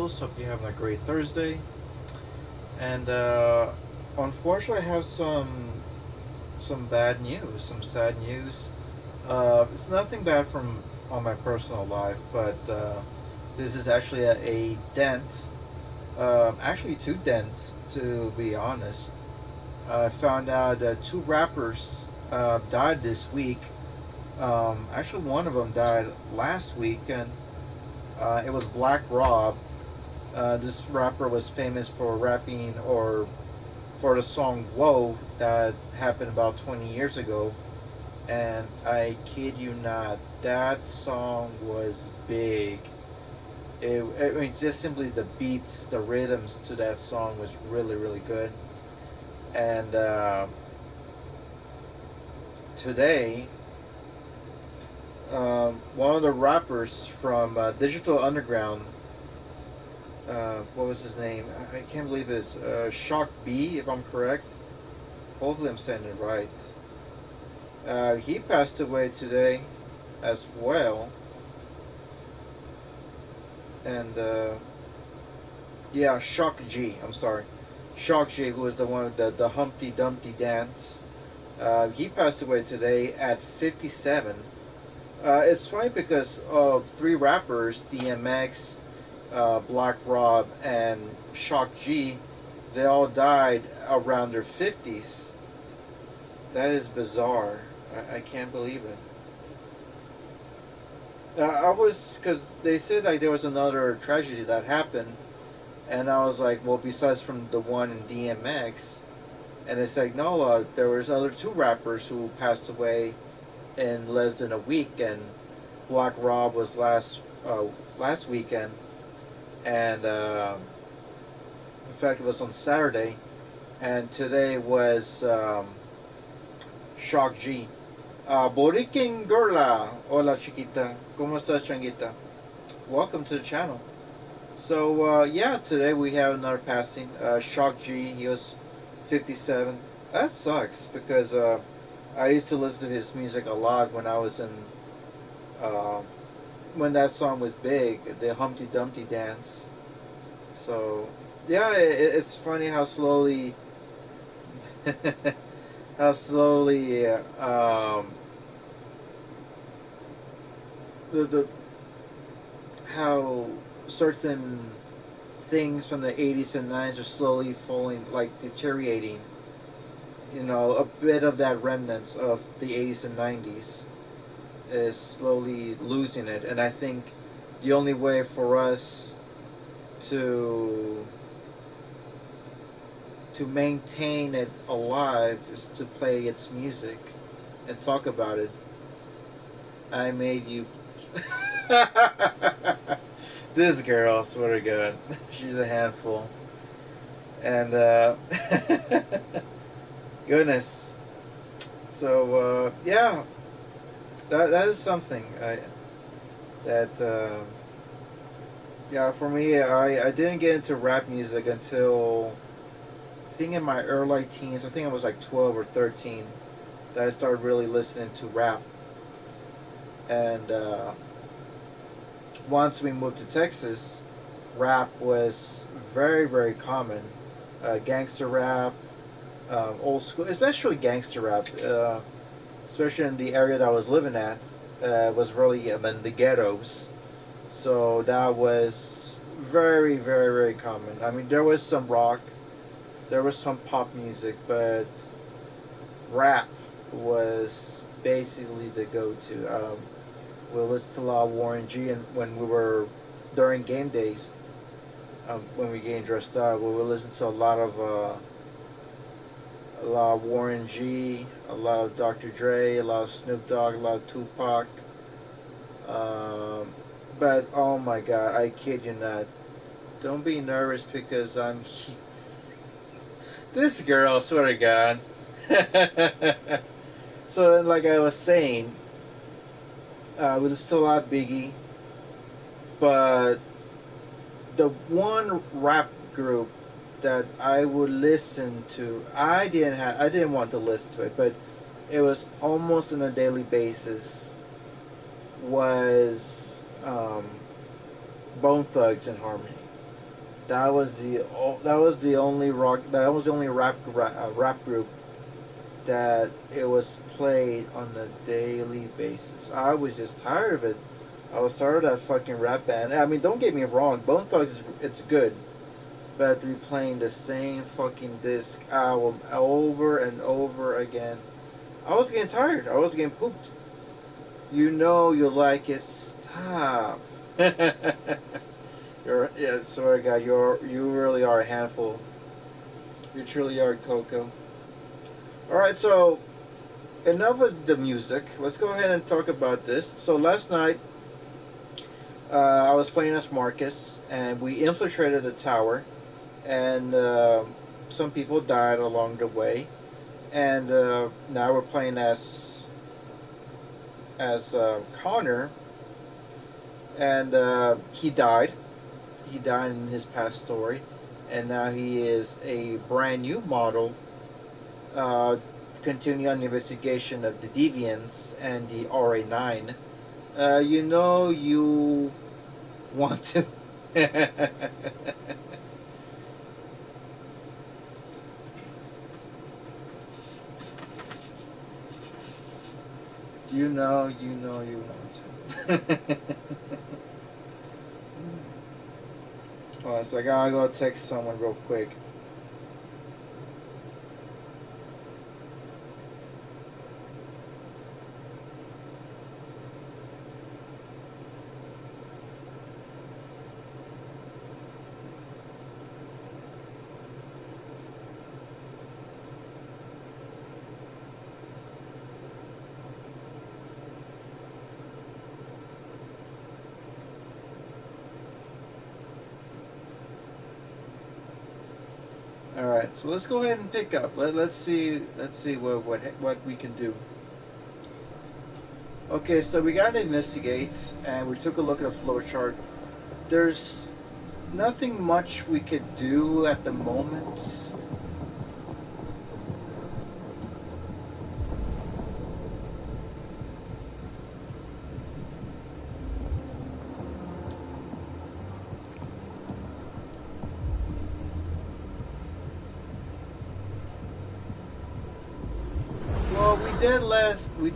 Carlos. Hope you're having a great Thursday. And unfortunately, I have some bad news, some sad news. It's nothing bad from on my personal life, but this is actually a dent. Actually, two dents, to be honest. I found out that two rappers died this week. Actually, one of them died last week, and it was Black Rob. This rapper was famous for rapping or for the song "Whoa" that happened about 20 years ago, and I kid you not, that song was big. I mean, just simply the beats, the rhythms to that song was really, really good. And today, one of the rappers from Digital Underground, what was his name? I can't believe it's Shock B, if I'm correct. Hopefully, I'm saying it right. He passed away today as well. And yeah, Shock G. I'm sorry, Shock G, who was the one with the Humpty Dumpty dance. He passed away today at 57. It's funny because of three rappers, DMX, Black Rob, and Shock G. They all died around their 50s. That is bizarre. I can't believe it. I was, because they said like there was another tragedy that happened, and I was like, well, besides from the one in DMX, and it's like, no, there was other two rappers who passed away in less than a week, and Black Rob was last weekend, and in fact it was on Saturday, and today was Shock G. Borikin Gorla, hola chiquita, ¿cómo estás changuita? Welcome to the channel. So yeah, today we have another passing. Shock G, he was 57. That sucks because I used to listen to his music a lot when I was in uh, when that song was big, the Humpty Dumpty dance. So yeah, it's funny how slowly how slowly the how certain things from the 80s and 90s are slowly falling, like deteriorating. You know, a bit of that remnants of the 80s and 90s is slowly losing it, and I think the only way for us to to maintain it alive is to play its music and talk about it. I made you. This girl, swear to God, she's a handful. And goodness. So yeah, that is something that yeah, for me, I didn't get into rap music until I think in my early teens. I think I was like 12 or 13 that I started really listening to rap. And once we moved to Texas, rap was very, very common. Gangster rap, old school, especially gangster rap, especially in the area that I was living at, was really in the ghettos. So that was very, very, very common. I mean, there was some rock, there was some pop music, but rap was basically the go-to. We listened to a lot of Warren G, and when we were during game days, when we getting dressed up, we would listen to a lot of Warren G, a lot of Dr. Dre, a lot of Snoop Dogg, a lot of Tupac. Um, but oh my God, I kid you not. Don't be nervous because I'm this girl. Swear to God. So then, like I was saying, we listened to a lot of Biggie, but the one rap group that I would listen to, I didn't want to listen to it, but it was almost on a daily basis. Was Bone Thugs and Harmony. that was the only rap group that it was played on a daily basis. I was just tired of it. I was tired of that fucking rap band. I mean, don't get me wrong, Bone Thugs, it's good, but to be playing the same fucking disc album over and over again, I was getting tired. I was getting pooped. You know you like it. Stop. Yeah, sorry, guy. You really are a handful. You truly are, Coco. All right, so enough of the music. Let's go ahead and talk about this. So last night, I was playing as Marcus, and we infiltrated the tower, and some people died along the way, and now we're playing as Connor, and he died. He died in his past story, and now he is a brand new model. Continuing on the investigation of the Deviants and the RA9. You know you want to. you want to. Oh, so I gotta go text someone real quick. All right, so let's go ahead and pick up. Let's see what we can do. Okay, so we got to investigate, and we took a look at a flowchart. There's nothing much we could do at the moment. Well, we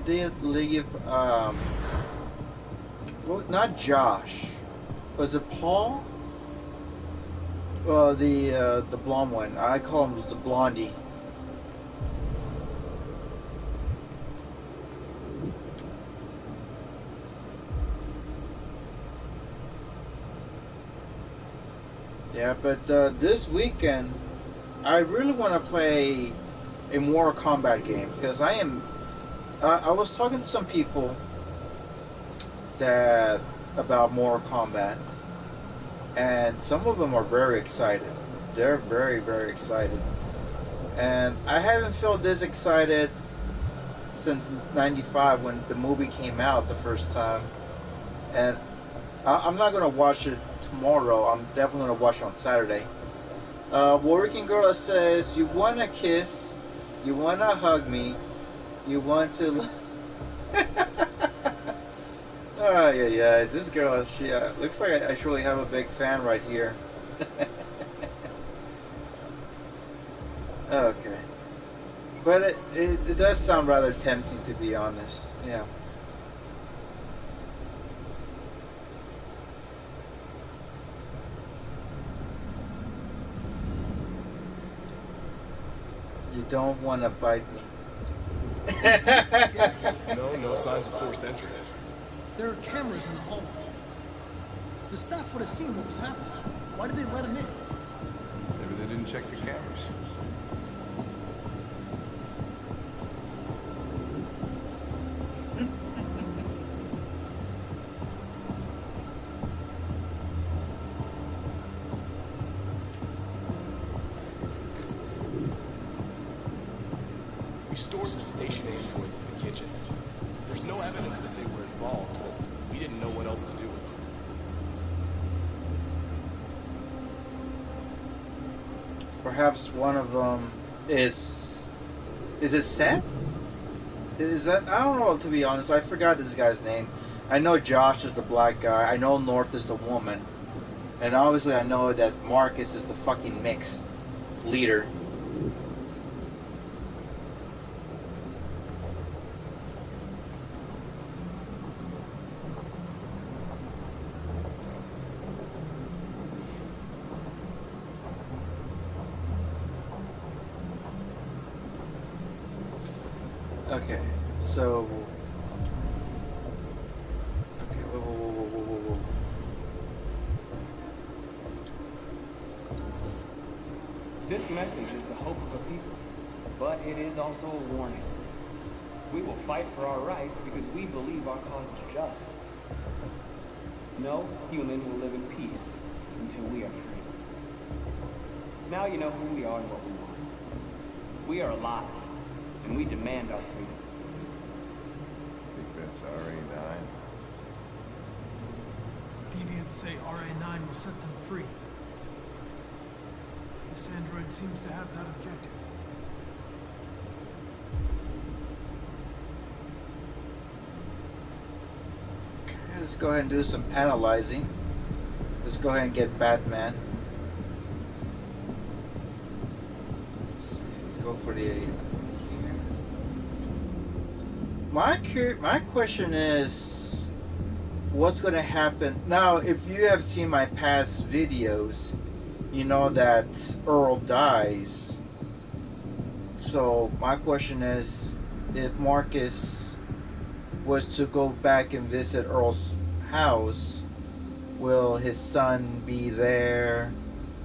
did leave. Well, not Josh. Was it Paul? The blonde one. I call him the blondie. Yeah, but this weekend, I really want to play a Mortal Kombat game because I was talking to some people that about Mortal Kombat, and some of them are very excited. They're very, very excited, and I haven't felt this excited since '95 when the movie came out the first time. And I'm not gonna watch it tomorrow. I'm definitely gonna watch it on Saturday. Working Girl says, "You wanna kiss? You wanna hug me? You want to?" Oh yeah. This girl, she looks like I truly have a big fan right here. Okay, but it does sound rather tempting, to be honest. Yeah. You don't want to bite me. No signs of forced entry. There are cameras in the hallway. The staff would have seen what was happening. Why did they let him in? Maybe they didn't check the cameras. We stored the station androids in the kitchen. There's no evidence that they were involved, but we didn't know what else to do with them. Perhaps one of them is it Seth? Is that, I don't know, to be honest. I forgot this guy's name. I know Josh is the black guy. I know North is the woman. And obviously I know that Marcus is the fucking mix leader. Okay, so okay, whoa. This message is the hope of a people, but it is also a warning. We will fight for our rights because we believe our cause is just. No human will live in peace until we are free. Now you know who we are and what we want. We are alive, and we demand our freedom. Think that's RA9? Deviants say RA9 will set them free. This android seems to have that objective. Okay, let's go ahead and do some analyzing. Let's go ahead and get Batman. Let's go for the here. My question is, what's going to happen now? If you have seen my past videos, you know that Earl dies. So my question is, if Marcus was to go back and visit Earl's house, will his son be there,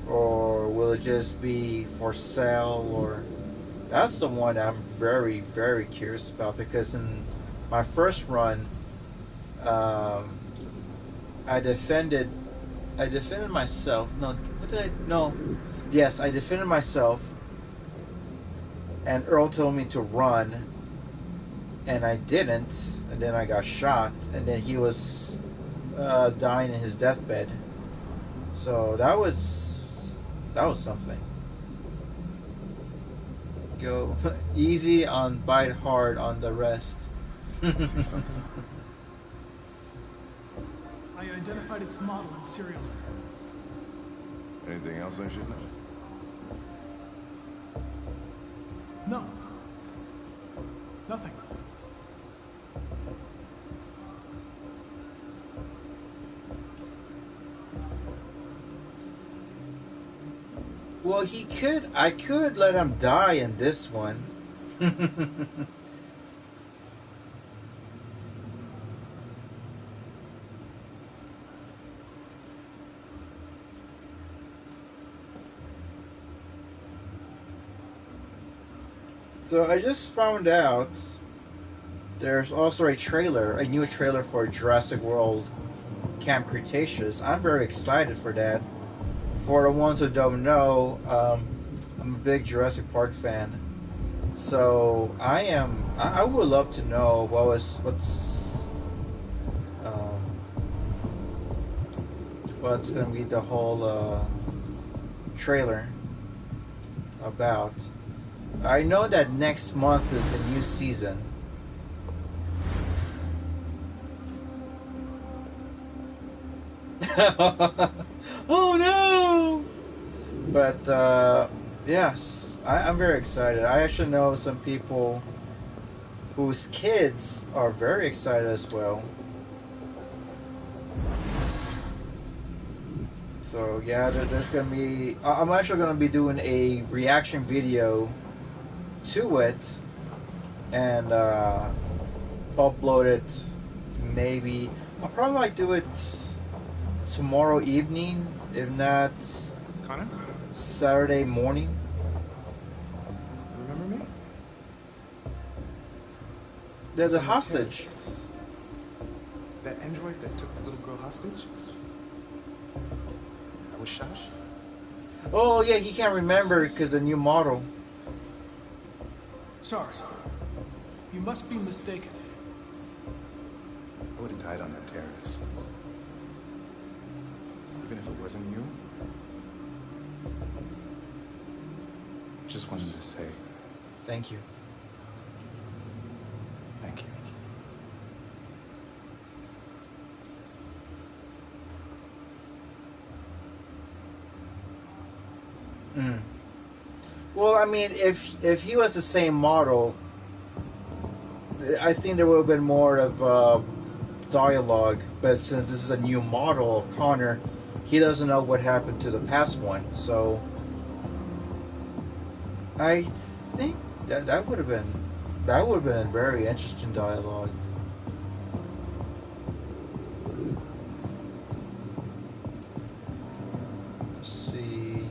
or will it just be for sale? Or that's the one I'm very, very curious about, because in my first run, I defended myself. No, what did I? No, yes, I defended myself, and Earl told me to run, and I didn't, and then I got shot, and then he was dying in his deathbed. So that was something. Go easy on bite hard on the rest. I identified its model and serial number. Anything else I should know? No. Nothing. Well, I could let him die in this one. So I just found out there's also a new trailer for Jurassic World Camp Cretaceous. I'm very excited for that. For the ones who don't know, I'm a big Jurassic Park fan. So I would love to know what's going to be the whole trailer about. I know that next month is the new season. Oh no! But yes, I'm very excited. I actually know some people whose kids are very excited as well. So yeah, there's gonna be. I'm actually gonna be doing a reaction video to it and upload it. Maybe I'll probably like do it tomorrow evening, if not Connor? Saturday morning. Remember me? There's a It's in the hostage. case. That android that took the little girl hostage? I was shot? Oh yeah, he can't remember because the new model. Sorry. You must be mistaken. I would have died on that terrace. Even if it wasn't you. I just wanted to say Thank you. thank you. Mm. Well, I mean, if he was the same model, I think there would have been more of dialogue. But since this is a new model of Connor, he doesn't know what happened to the past one. So I think that would have been very interesting dialogue. Let's see.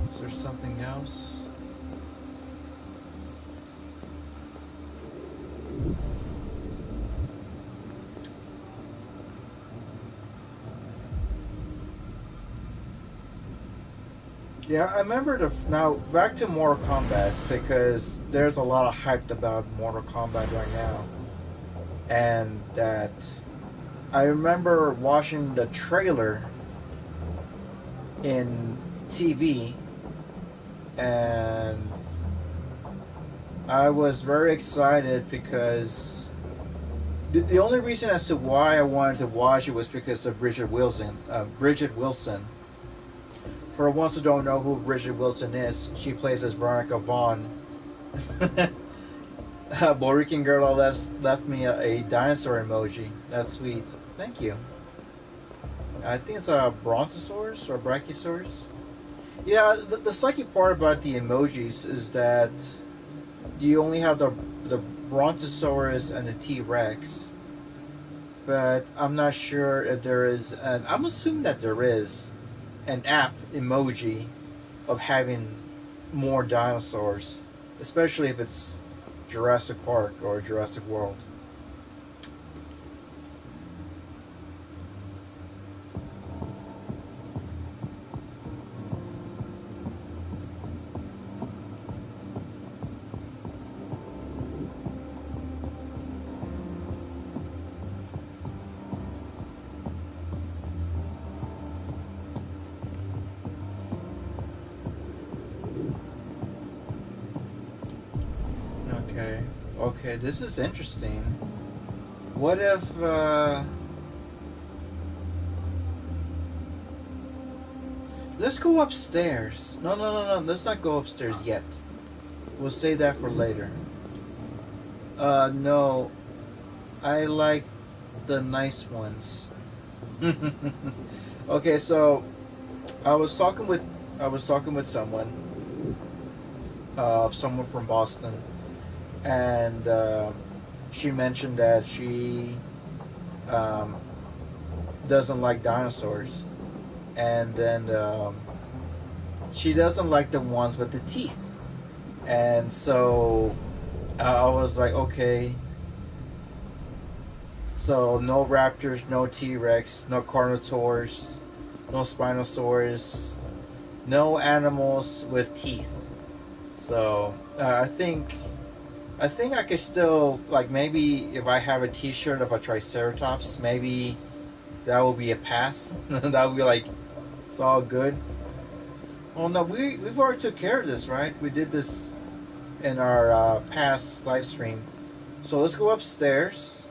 Is there something else? Yeah, I remember now back to Mortal Kombat because there's a lot of hype about Mortal Kombat right now, and that I remember watching the trailer in TV, and I was very excited because the only reason as to why I wanted to watch it was because of Bridget Wilson. Bridget Wilson. For ones who don't know who Bridget Wilson is, she plays as Veronica Vaughn. Borican girl left me a dinosaur emoji. That's sweet. Thank you. I think it's a Brontosaurus or Brachiosaurus. Yeah, the sucky part about the emojis is that you only have the Brontosaurus and the T Rex, but I'm not sure if there is. And I'm assuming that there is an app emoji of having more dinosaurs, especially if it's Jurassic Park or Jurassic World. Okay. Okay, this is interesting. What if let's go upstairs. No. Let's not go upstairs yet. We'll save that for later. No. I like the nice ones. Okay, so I was talking with someone, someone from Boston, and she mentioned that she um, doesn't like dinosaurs, and then she doesn't like the ones with the teeth, and so I was like, okay, so no raptors, no T-Rex, no Carnotaurs, no Spinosaurus, no animals with teeth. So I think I could still, like, maybe if I have a T-shirt of a Triceratops, maybe that will be a pass. That would be like it's all good. Oh no, we've already took care of this, right? We did this in our past live stream. So let's go upstairs.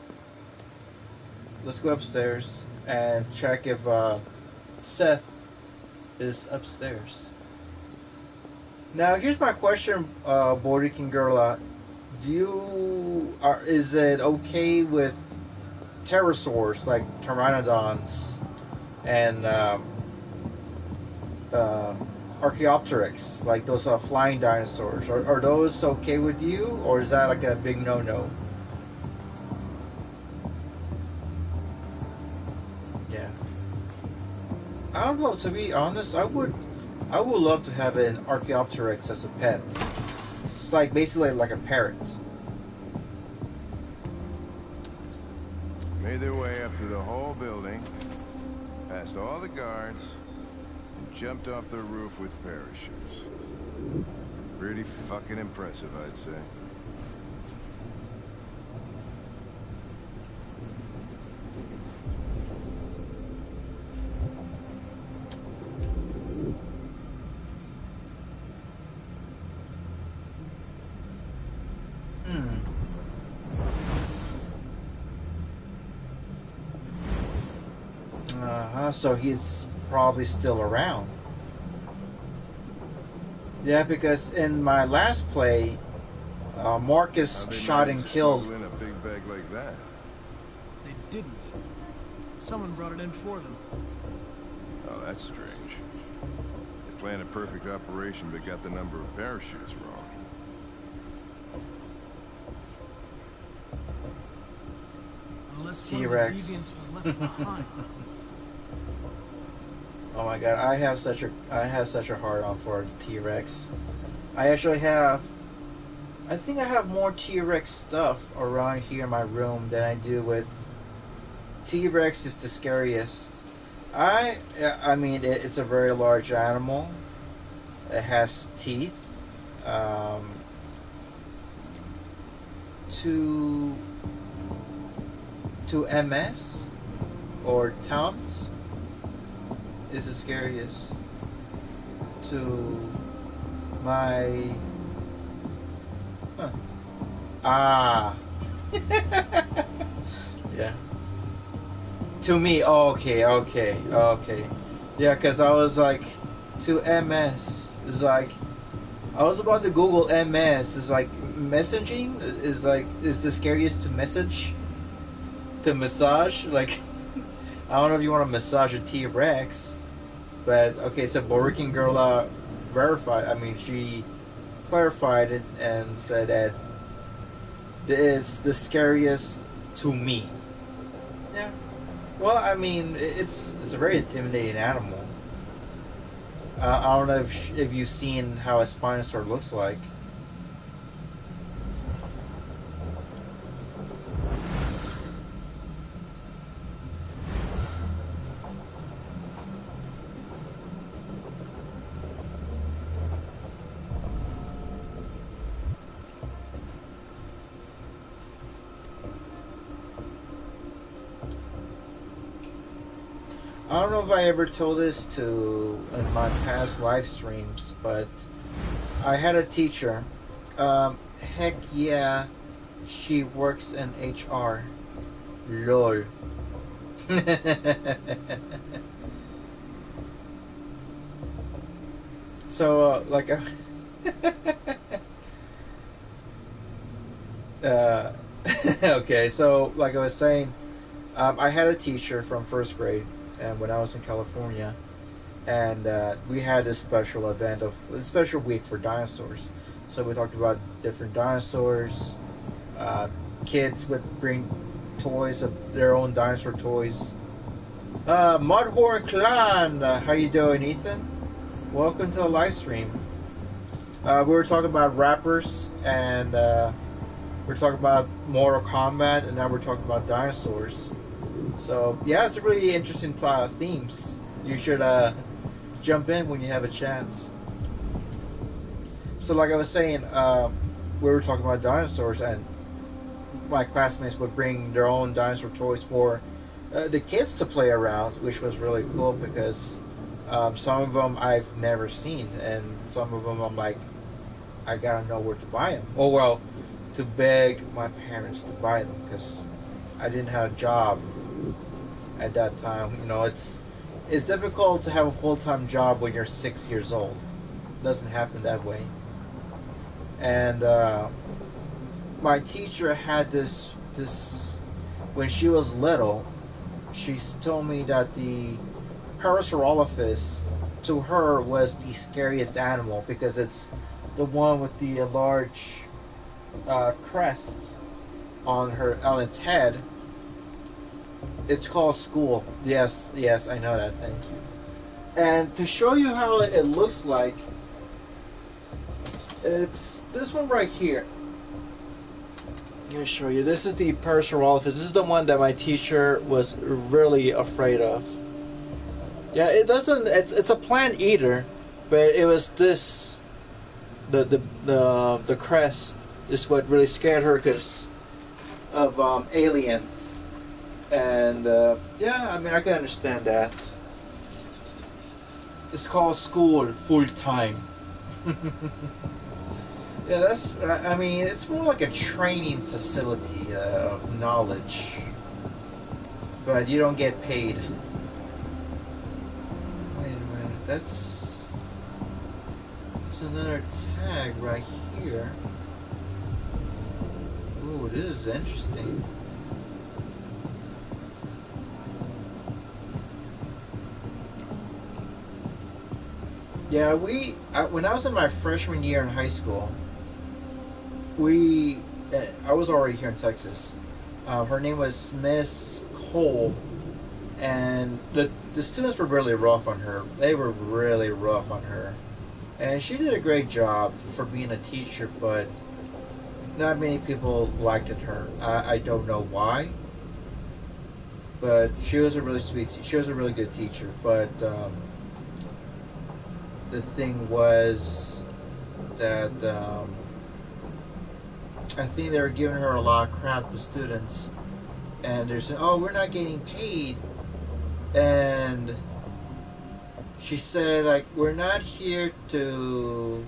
Let's go upstairs and check if Seth is upstairs. Now here's my question, Borikin Girla. Is it okay with pterosaurs like pteranodons and uh, Archaeopteryx, like those flying dinosaurs? Are those okay with you, or is that like a big no-no? Yeah, I don't know. To be honest, I would love to have an Archaeopteryx as a pet. It's like basically like a parrot. Made their way up through the whole building, past all the guards, and jumped off the roof with parachutes. Pretty fucking impressive, I'd say. So he's probably still around. Yeah, because in my last play, Marcus How'd they shot manage and to killed. smuggle in a big bag like that? They didn't. Someone brought it in for them. Oh, that's strange. They planned a perfect operation but got the number of parachutes wrong. Unless one of the T-Rex. deviants was left behind. Oh my god, I have such a hard on for T-Rex. I actually have. I think I have more T-Rex stuff around here in my room than I do with. T-Rex is the scariest. I mean, it's a very large animal. It has teeth. To MS or Towns is the scariest. To my yeah. To me, okay. Yeah, because I was like, to MS is like, I was about to Google MS. Is like messaging is the scariest to message, to massage. Like, I don't know if you want to massage a T-Rex, but okay. So Working Girl verified. I mean, she clarified it and said that it is the scariest to me. Yeah. Well, I mean, it's a very intimidating animal. I don't know if you've seen how a Spinosaur looks like. I don't know if I ever told this in my past live streams, but I had a teacher. Heck yeah, she works in HR. Lol. So, uh, okay, so like I was saying, I had a teacher from first grade, and when I was in California, and we had this special event of a special week for dinosaurs. So we talked about different dinosaurs. Kids would bring toys of their own dinosaur toys. Mudhorn Clan, how you doing, Ethan? Welcome to the live stream. We were talking about rappers, and we're talking about Mortal Kombat, and now we're talking about dinosaurs. So yeah, it's a really interesting themes. You should jump in when you have a chance. So like I was saying, we were talking about dinosaurs, and my classmates would bring their own dinosaur toys for the kids to play around, which was really cool because some of them I've never seen, and some of them I'm like, I gotta know where to buy them. Oh well, to beg my parents to buy them because I didn't have a job at that time. You know, it's difficult to have a full-time job when you're 6 years old. It doesn't happen that way. And my teacher had this when she was little. She told me that the Parasaurolophus to her was the scariest animal because it's the one with the large crest on its head. It's called School. Yes, I know that. Thank you. And to show you how it looks like, it's this one right here. Let me show you. This is the Parasaurolophus. This is the one that my teacher was really afraid of. Yeah, it doesn't. It's a plant eater, but it was this. The crest is what really scared her because of aliens. And yeah, I mean I can understand that. It's called School full time. Yeah, that's. I mean, it's more like a training facility of knowledge, but you don't get paid. That's another tag right here. Ooh, this is interesting. Yeah, when I was in my freshman year in high school, I was already here in Texas. Her name was Miss Cole, and the students were really rough on her. They were really rough on her, and she did a great job for being a teacher, but not many people liked her. I don't know why, but she was a really sweet. She was a really good teacher, but the thing was that I think they were giving her a lot of crap, the students, and they're saying, "Oh, we're not getting paid," and she said, like, we're not here to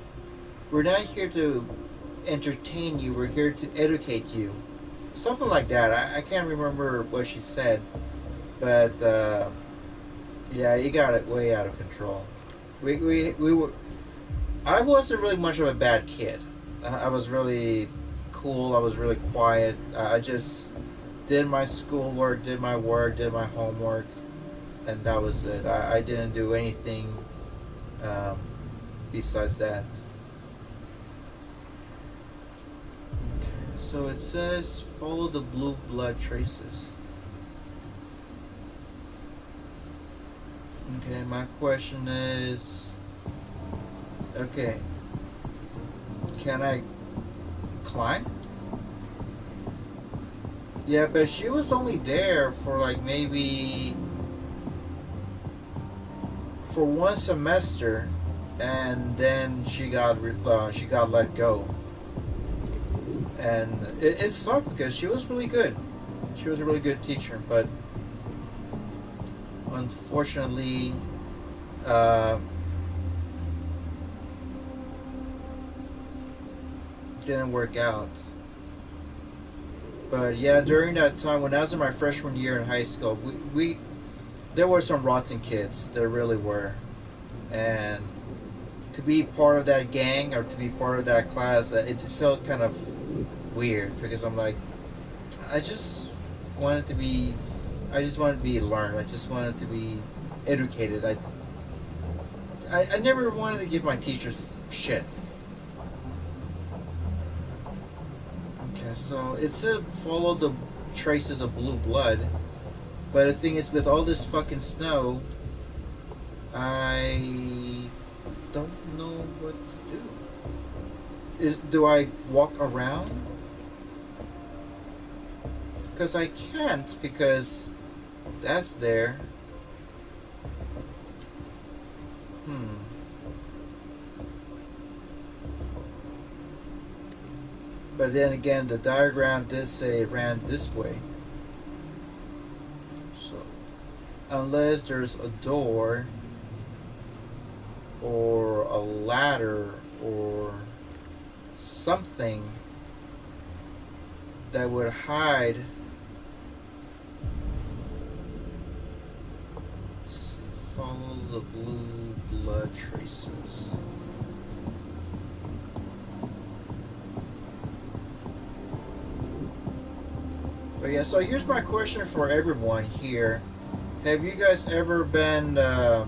entertain you. We're here to educate you." Something like that. I can't remember what she said, but yeah, you got it way out of control. We were. I wasn't really much of a bad kid. I was really cool. I was really quiet. I just did my schoolwork, did my work, did my homework, and that was it. I didn't do anything um, besides that. So it says follow the blue blood traces. Okay, my question is, okay, can I climb? Yeah, but she was only there for like maybe for one semester, and then she got let go, and it sucked because she was really good. She was a really good teacher, but unfortunately, didn't work out. But yeah, during that time when I was in my freshman year in high school, we there were some rotten kids. There really were, and to be part of that gang or to be part of that class, it felt kind of weird because I'm like, I just wanted to be, I just wanted to be learned. I just wanted to be educated. I never wanted to give my teachers shit. Okay, so it said follow the traces of blue blood, but the thing is, with all this fucking snow, I don't know what to do. Do I walk around? Because I can't, because that's there. But then again, the diagram did say it ran this way. So, unless there's a door, or a ladder, or something that would hide. Let's see, follow the blue blood traces. But yeah, so here's my question for everyone here. Have you guys ever been, oh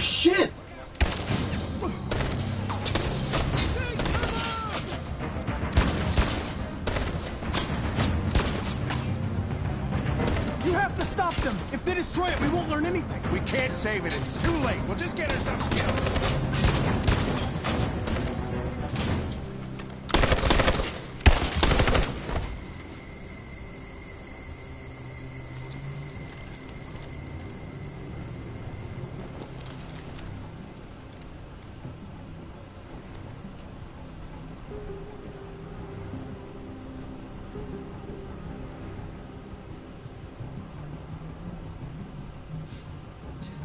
shit! You have to stop them! If they destroy it, we won't learn anything! We can't save it. It's too late. We'll just get ourselves killed.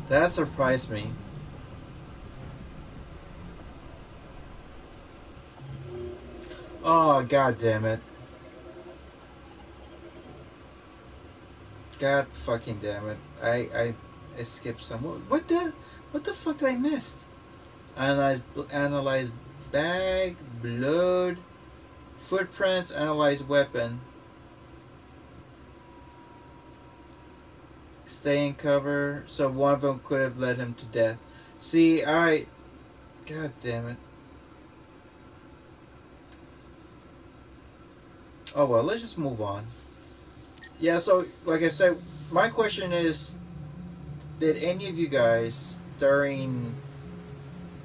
That surprised me. Oh, god damn it. God fucking damn it! I skipped some. What the fuck did I miss? Analyze bag, blood, footprints. Analyze weapon. Stay in cover. So one of them could have led him to death. See, God damn it. Oh well, let's just move on. Yeah. So like I said, my question is: did any of you guys during,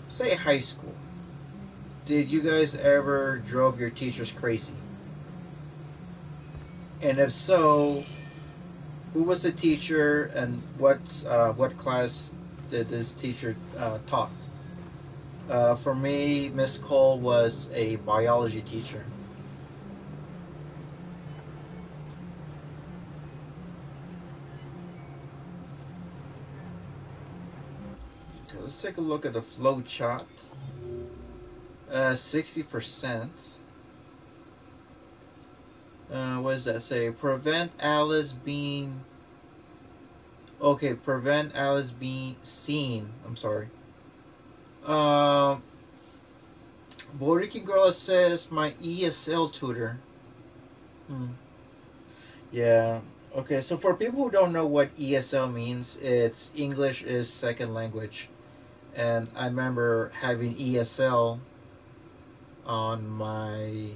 say, high school, did you guys ever drove your teachers crazy? And if so, who was the teacher and what class did this teacher taught? For me, Miss Cole was a biology teacher. Okay, let's take a look at the flow chart. 60%. What does that say? Prevent Alice being. Okay, prevent Alice being seen. I'm sorry. Um, Boricua Girl says my ESL tutor. Hmm. Yeah. Okay, so for people who don't know what ESL means, it's English is second language. And I remember having ESL on my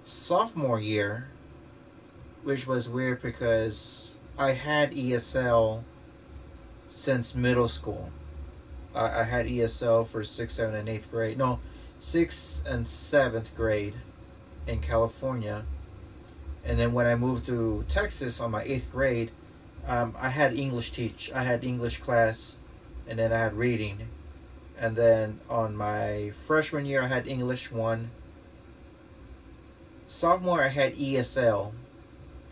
sophomore year, which was weird because I had ESL since middle school. I had ESL for 6th, 7th, and 8th grade. No, 6th and 7th grade in California. And then when I moved to Texas on my 8th grade, I had I had English class, and then I had reading. And then on my freshman year, I had English 1. Sophomore, I had ESL.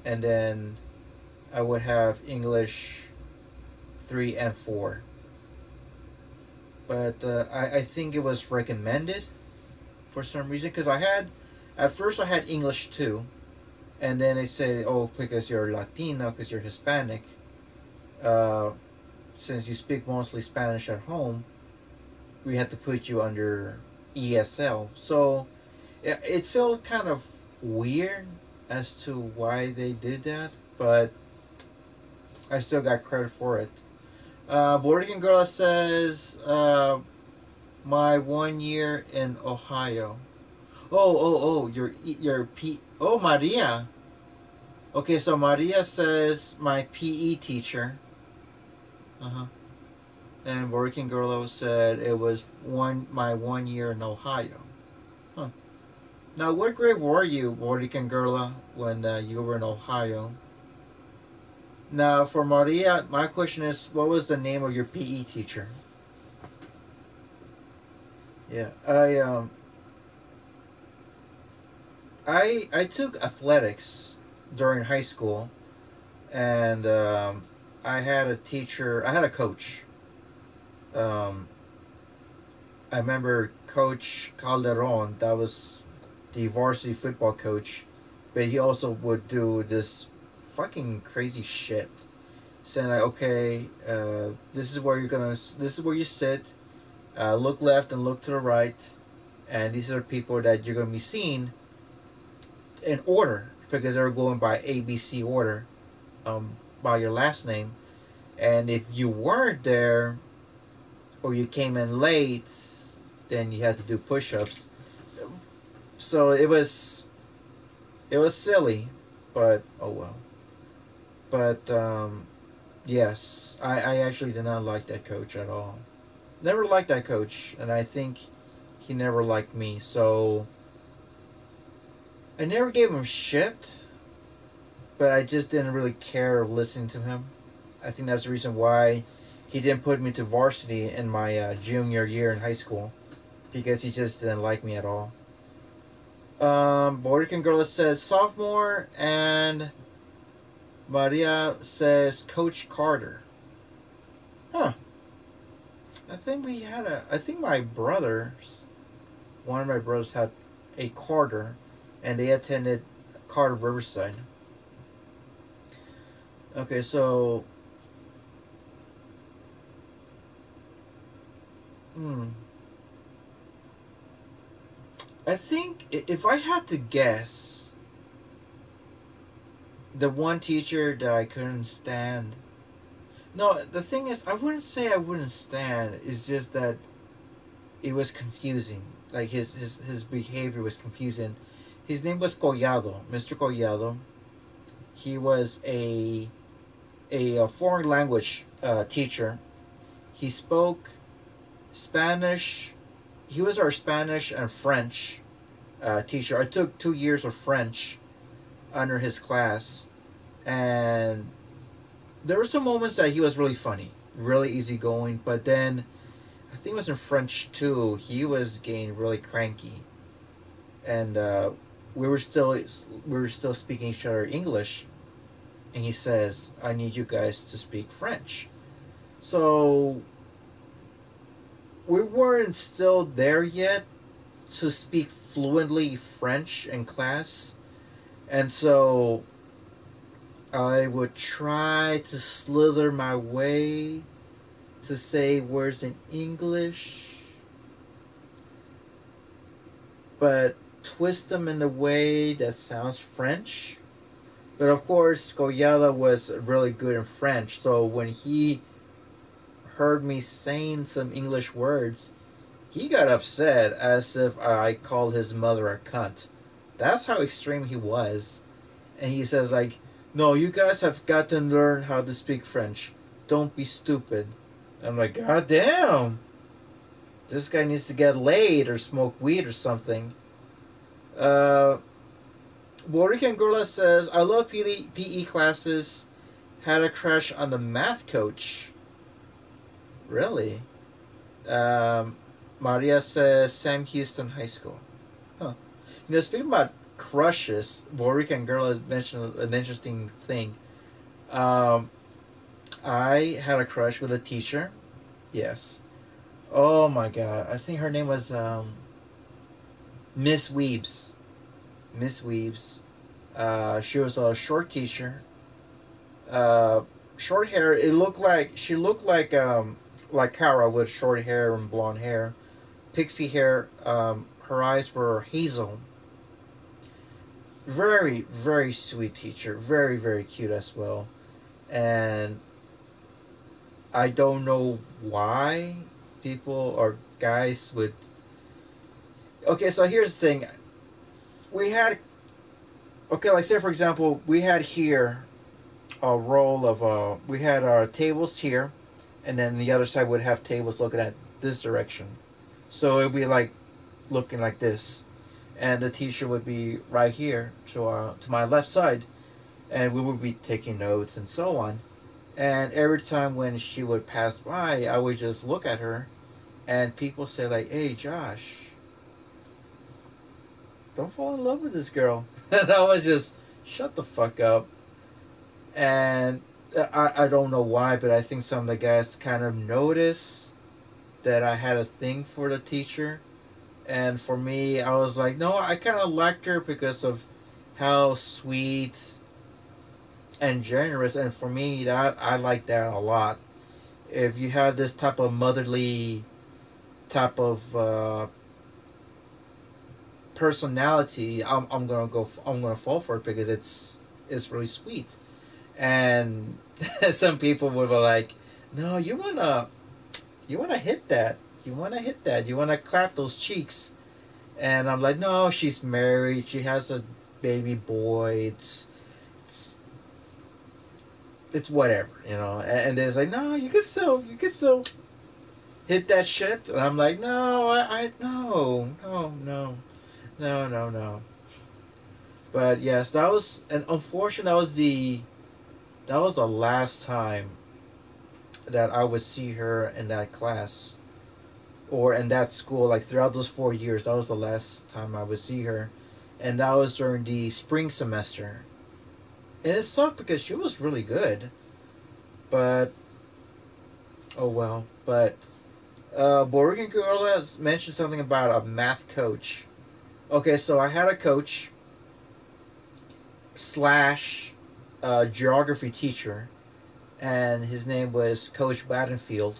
And then I would have English 3 and 4. But I think it was recommended for some reason because at first I had English 2. And then they say, oh, because you're Latino, because you're Hispanic, uh, since you speak mostly Spanish at home, we had to put you under ESL. So it felt kind of weird as to why they did that, but I still got credit for it. Boarding Girl says, my 1 year in Ohio. Oh, your P. Oh, Maria. Okay, so Maria says my PE teacher. Uh huh. And Working Girl said it was my 1 year in Ohio. Huh. Now, what grade were you, Working Girl, when you were in Ohio? Now, for Maria, my question is, what was the name of your PE teacher? Yeah, I took athletics during high school, and I had a teacher. I had a coach. Um, I remember Coach Calderon. That was the varsity football coach, but he also would do this fucking crazy shit, saying like, okay, this is where you sit. Look left and look to the right, and these are people that you're gonna be seeing in order because they're going by ABC order, by your last name. And if you weren't there or you came in late, then you had to do push-ups. So it was silly, but oh well. But yes, I actually did not like that coach at all. Never liked that coach, and I think he never liked me. So I never gave him shit, but I just didn't really care of listening to him. I think that's the reason why he didn't put me to varsity in my junior year in high school, because he just didn't like me at all. Borican Girl says sophomore, and Maria says Coach Carter. Huh. I think my brothers, one of my brothers had a Carter, and they attended Carter Riverside. Okay, so hmm, I think if I had to guess, the one teacher that I couldn't stand. No, the thing is, I wouldn't say I wouldn't stand. It's just that it was confusing. Like his behavior was confusing. His name was Collado, Mr. Collado. He was a foreign language teacher. He spoke Spanish. He was our Spanish and French teacher. I took 2 years of French under his class, and there were some moments that he was really funny, really easygoing. But then I think it was in French too. He was getting really cranky, and we were still speaking each other English. And he says, "I need you guys to speak French." So we weren't still there yet to speak fluently French in class, and so I would try to slither my way to say words in English, but twist them in the way that sounds French. But of course, Goyala was really good in French, so when he heard me saying some English words, he got upset as if I called his mother a cunt. That's how extreme he was. And he says, like, no, you guys have got to learn how to speak French. Don't be stupid. I'm like, God damn. This guy needs to get laid or smoke weed or something. Uh, Borican Gorla says, I love PE classes. Had a crush on the math coach. Really? Um, Maria says, Sam Houston High School. Huh. Speaking about crushes, Borican Gorla mentioned an interesting thing. Um, I had a crush with a teacher. Yes. Oh my god. I think her name was Miss Weebs. Miss Weebs. She was a short teacher. Uh, Short hair. It looked like she looked like Kara with short hair and blonde hair, pixie hair. Her eyes were hazel. Very very sweet teacher. Very very cute as well. And I don't know why people or guys would. Okay, so here's the thing. We had okay, like say for example, we had here a roll of we had our tables here, and then the other side would have tables looking at this direction. So it'd be like looking like this, and the teacher would be right here to my left side, and we would be taking notes and so on. And every time when she would pass by, I would just look at her, and people say like, "Hey, Josh, don't fall in love with this girl." And I was just, "Shut the fuck up." And I don't know why, but I think some of the guys kind of noticed that I had a thing for the teacher. And for me, I was like, no, I kind of liked her because of how sweet and generous. And for me, that I like that a lot. If you have this type of motherly type of personality, I'm gonna fall for it because it's really sweet. And some people would be like, no, you wanna hit that, you wanna clap those cheeks. And I'm like, no, she's married, she has a baby boy, it's, it's whatever, and they're like, no, you can still hit that shit. And I'm like, no, I no, no, no, no, no, no. But yes, that was, and unfortunately that was the last time that I would see her in that class or in that school. Like throughout those 4 years, that was the last time I would see her, and that was during the spring semester. And it sucked because she was really good, but oh well. But Borgen Girl has mentioned something about a math coach. Okay, so I had a coach slash geography teacher, and his name was Coach Battenfield,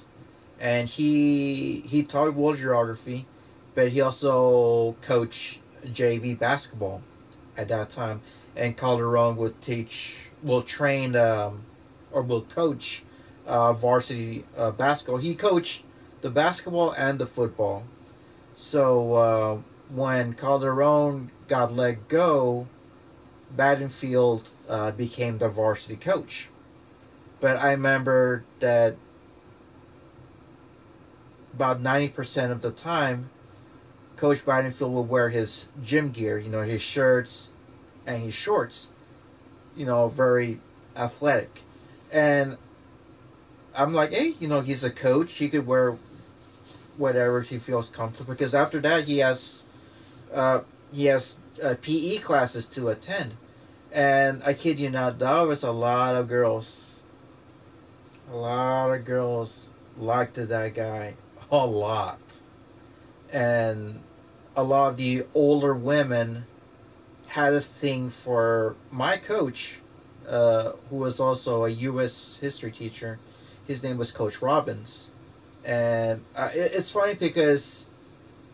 and he taught world geography, but he also coached JV basketball at that time. And Calderon would train, or will coach varsity basketball. He coached the basketball and the football. So when Calderon got let go, Battenfield became the varsity coach. But I remember that about 90% of the time, Coach Battenfield would wear his gym gear, his shirts and his shorts, very athletic. And I'm like, hey, he's a coach. He could wear whatever he feels comfortable. Because after that, uh, he has PE classes to attend. And I kid you not, there was a lot of girls liked that guy a lot. And a lot of the older women had a thing for my coach, who was also a U.S. history teacher. His name was Coach Robbins. And it's funny because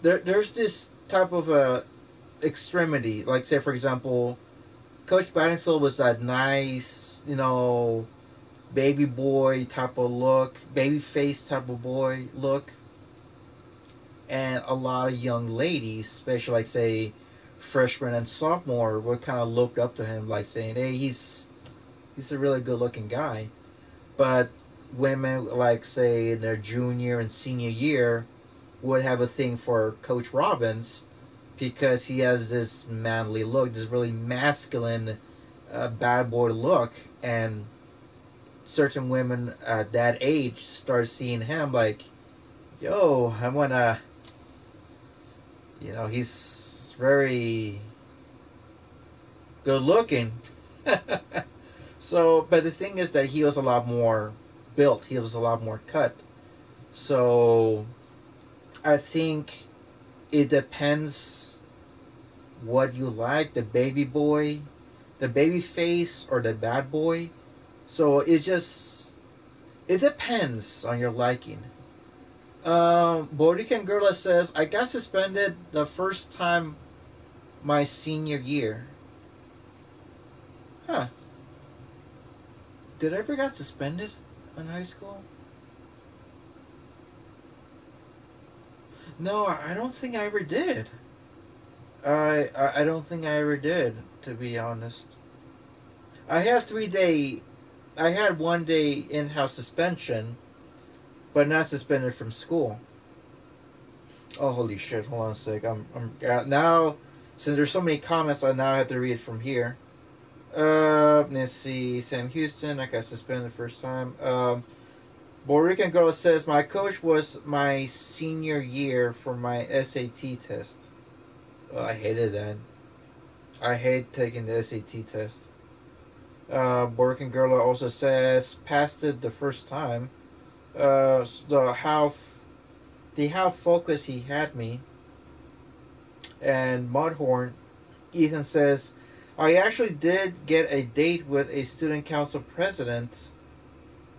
there's this type of extremity. Like, say, for example, Coach Battenfield was that nice, baby boy type of look, baby face type of boy look. And a lot of young ladies, especially like, say, freshman and sophomore, would kind of look up to him, like saying, hey, he's a really good looking guy. But women, like, say, in their junior and senior year, would have a thing for Coach Robbins because he has this manly look, this really masculine bad boy look. And certain women at that age start seeing him like, yo, I want to, he's very good looking. So, but the thing is that he was a lot more built, he was a lot more cut. So, I think it depends what you like, the baby boy, the baby face, or the bad boy. So it depends on your liking. Borican Girla says, I got suspended the first time my senior year. Huh. Did I ever got suspended in high school? No, I don't think I ever did. I don't think I ever did, to be honest. I had 3 day. I had 1 day in-house suspension, but not suspended from school. Oh, holy shit! Hold on a sec. I'm now, since there's so many comments, I now have to read from here. Let's see. Sam Houston, I got suspended the first time. Borican Girl says my coach was my senior year for my SAT test. Oh, I hated that. I hate taking the SAT test. Borican Girl also says passed it the first time. How focused he had me. And Mudhorn, Ethan says, I actually did get a date with a student council president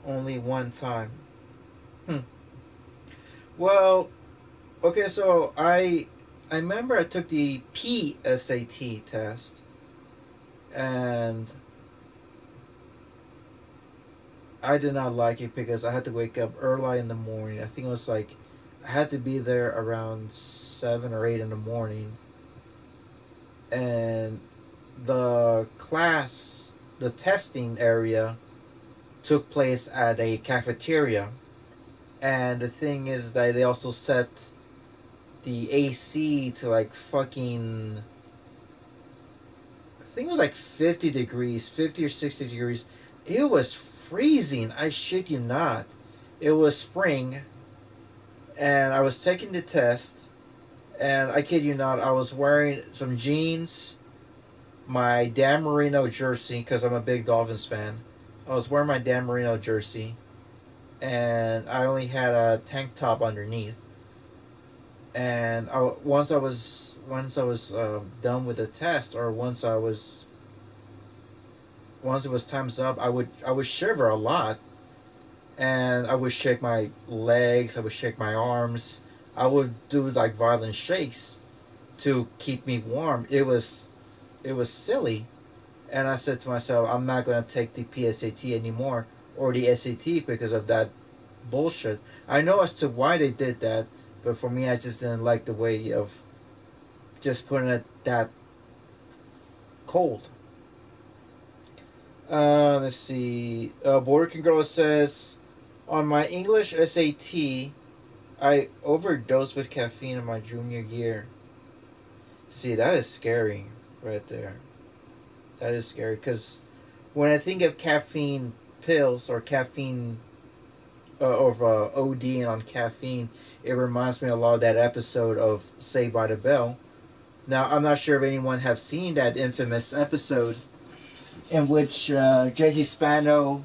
only one time. Well, okay, so I remember I took the PSAT test, and I did not like it because I had to wake up early in the morning. I think it was like I had to be there around 7 or 8 in the morning, and the testing area took place at a cafeteria. And the thing is that they also set the AC to like fucking, I think it was like 50 degrees, 50 or 60 degrees. It was freezing, I shit you not. It was spring, and I was taking the test, and I kid you not, I was wearing some jeans, my Dan Marino jersey, because I'm a big Dolphins fan. I was wearing my Dan Marino jersey, and I only had a tank top underneath. And once I was done with the test, or once I was once it was time's up, I would shiver a lot, and I would shake my legs, I would shake my arms, I would do like violent shakes to keep me warm. It was silly, and I said to myself, I'm not gonna take the PSAT anymore or the SAT because of that bullshit. I know as to why they did that, but for me, I just didn't like the way of just putting it that cold. Let's see. Working Girl says, on my English SAT, I overdosed with caffeine in my junior year. See, that is scary right there. That is scary because when I think of caffeine pills or caffeine or ODing on caffeine, it reminds me a lot of that episode of Saved by the Bell. Now, I'm not sure if anyone have seen that infamous episode in which JC Spano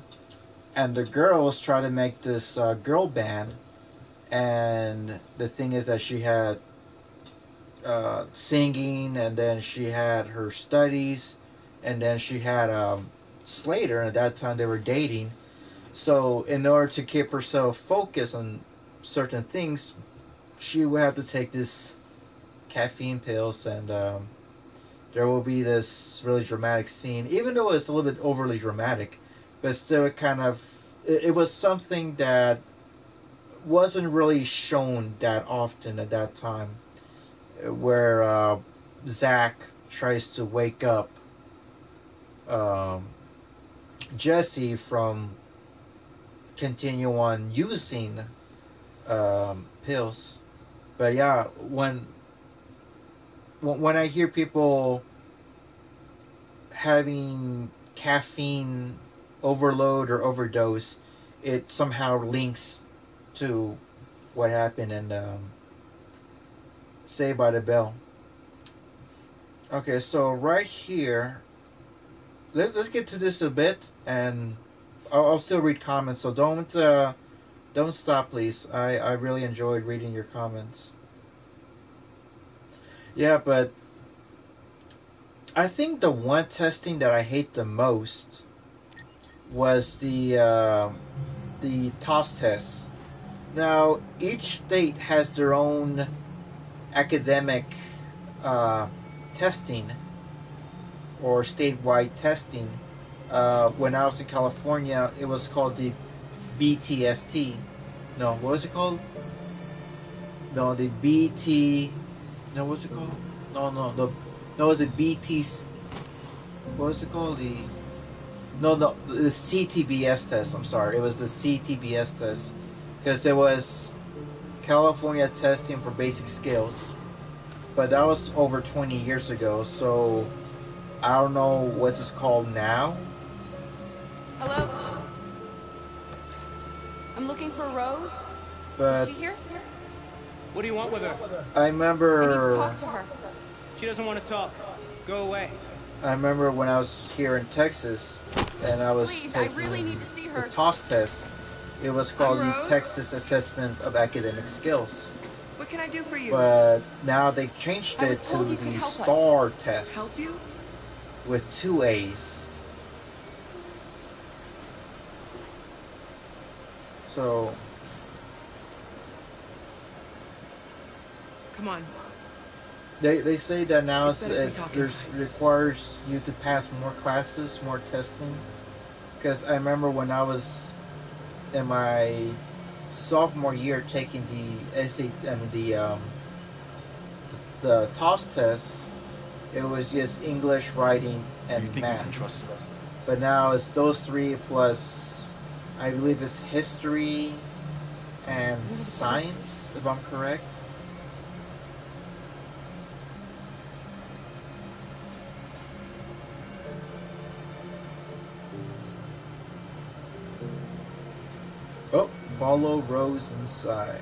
and the girls try to make this girl band, and the thing is that she had singing, and then she had her studies, and then she had Slater, and at that time they were dating. So, in order to keep herself focused on certain things, she would have to take this caffeine pills, and there will be this really dramatic scene. Even though it's a little bit overly dramatic, but still, it was something that wasn't really shown that often at that time, where Zach tries to wake up um, Jesse from continue on using pills. But yeah, when I hear people having caffeine overload or overdose, it somehow links to what happened in Saved by the Bell. Okay, so right here, let's get to this a bit, and I'll still read comments. So don't stop, please. I really enjoyed reading your comments. Yeah, but I think the one testing that I hate the most was the toss test. Now, each state has their own academic uh, testing or statewide testing. When I was in California, it was called the BTST. No, what was it called? No, the BT. No, what's it called? No, it was a BT. What was it called? The CTBS test. I'm sorry, it was the CTBS test because there was California testing for basic skills, but that was over 20 years ago. So I don't know what it's called now. Hello? I'm looking for Rose. But Is she here? What do you want with her? I I need to remember. talk to her. She doesn't want to talk. Go away. I remember when I was here in Texas, and I was Please, I taking really need to see her. the TOS test. It was called the Rose. Texas Assessment of Academic Skills. What can I do for you? But now they changed I it was to told you could the help us. STAR test Help you? with 2 A's. So Come on. they say that now It's better if we talk requires you to pass more classes, more testing. Because I remember when I was in my sophomore year taking the the TOS test, it was just English, writing, and You think math. you can trust her? But now it's those three plus, I believe it's history and science, if I'm correct. Oh, follow Rose inside.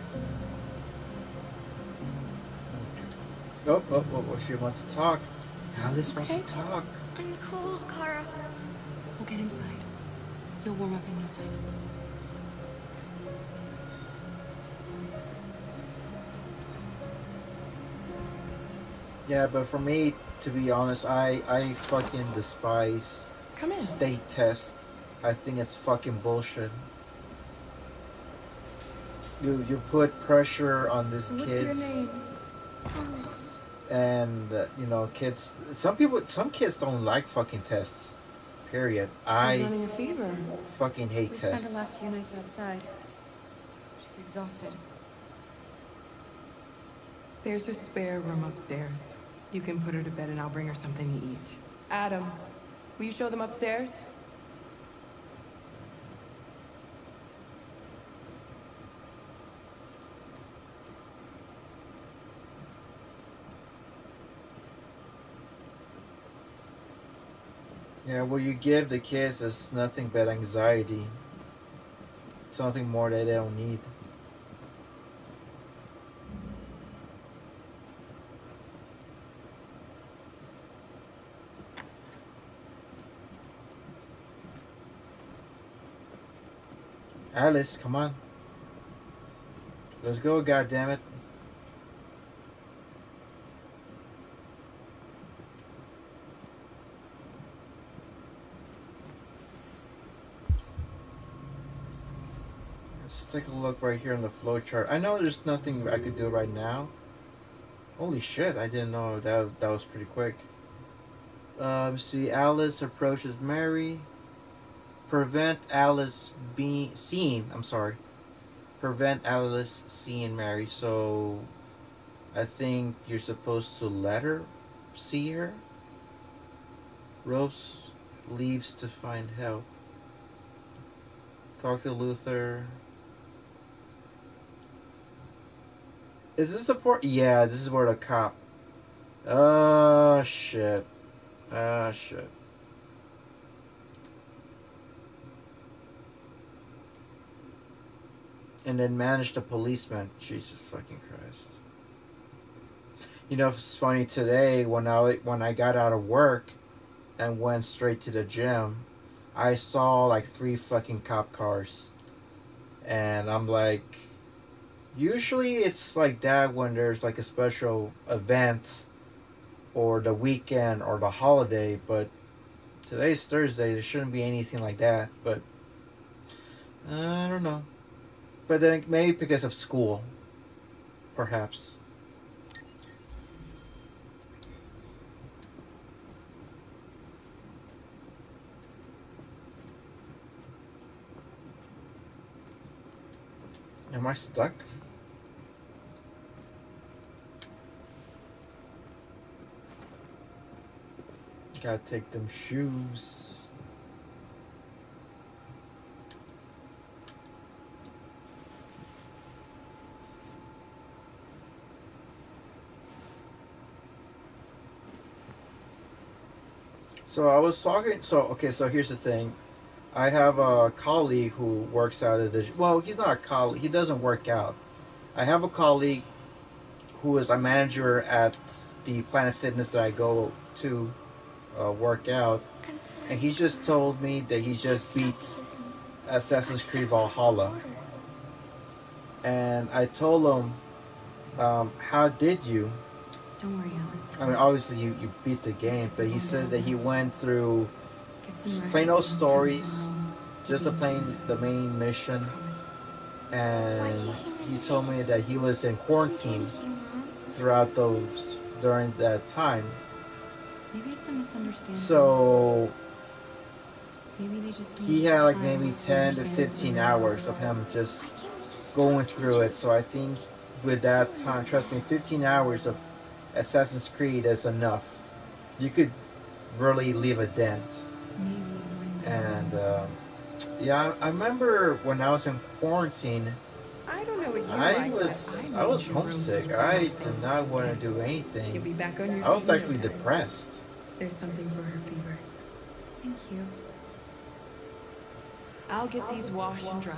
Oh, she wants to talk. Alice wants to talk. I'm cold, Kara. We'll get inside. You'll warm up in no time. Yeah, but for me, to be honest, I fucking despise Come in. state test. I think it's fucking bullshit. You put pressure on these What's kids. your name? Alice. And kids. Some kids don't like fucking tests. Period. She's I running a fever. fucking hate We spent tests. the last few nights outside. She's exhausted. There's a spare room upstairs. You can put her to bed and I'll bring her something to eat. Adam, will you show them upstairs? Yeah, what you give the kids is nothing but anxiety. Something more that they don't need. Alice, come on. Let's go, goddammit. Let's take a look right here on the flowchart. I know there's nothing I could do right now. Holy shit, I didn't know that was pretty quick. See, Alice approaches Mary. Prevent Alice being seen. I'm sorry. Prevent Alice seeing Mary. So, I think you're supposed to let her see her. Rose leaves to find help. Talk to Luther. Is this the port? Yeah, this is where the cop. Oh shit. Ah shit. And then manage the policeman. Jesus fucking Christ. You know, it's funny today when I got out of work and went straight to the gym, I saw like 3 fucking cop cars. And I'm like, usually it's like that when there's like a special event or the weekend or the holiday, but today's Thursday, there shouldn't be anything like that, but I don't know. But then maybe because of school, perhaps. Am I stuck? Gotta take them shoes. So I was talking. So okay. So here's the thing. I have a colleague who works out of the. Well, he's not a colleague. He doesn't work out. I have a colleague who is a manager at the Planet Fitness that I go to work out, and he just told me that he just beat Assassin's Creed Valhalla. And I told him, how did you? Don't worry, Alice. I mean, obviously you beat the game, but he said that he went through Get some rest. plain old and stories, tomorrow just to we'll be play in the main mission. I promise. And he told me that he was in quarantine throughout during that time. Maybe it's a misunderstanding. So maybe they just he had like maybe 10 to 15 hours of him just going through it. So I think with that time, trust me, 15 hours of Assassin's Creed is enough. You could really leave a dent. Maybe one day. And yeah, I remember when I was in quarantine, I don't know what you I like, was but I was made you homesick. roses I for did not want to do anything. You'll be back on your I was feet in actually no time. depressed. There's something for her fever. Thank you. I'll get these washed and dried.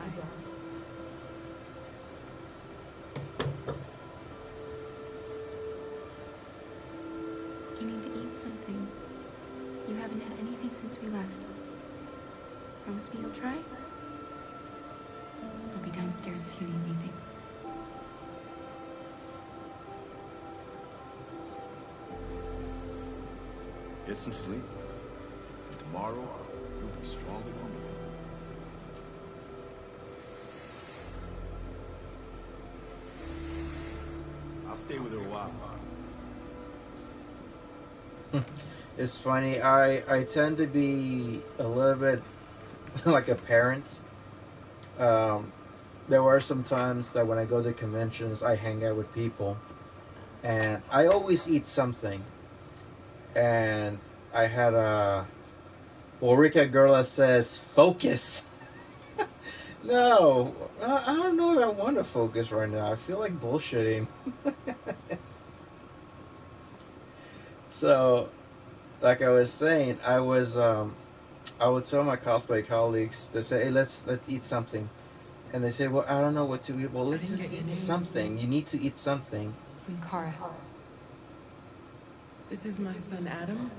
You need to eat something. You haven't had anything since we left. Promise me you'll try? I'll be downstairs if you need anything. Get some sleep. tomorrow, you'll be stronger than me. I'll stay with her a while. It's funny. I tend to be a little bit like a parent. Um, there were some times that when I go to conventions, I hang out with people, and I always eat something. And I had a Ulrika girl that says, "Focus." No, I don't know if I want to focus right now. I feel like bullshitting. So, like I was saying, I would tell my cosplay colleagues to say, "Hey, let's eat something," and they say, "Well, I don't know what to eat." Well, I let's didn't just get your eat name. something. You need to eat something. I'm Kara. This is my son, Adam.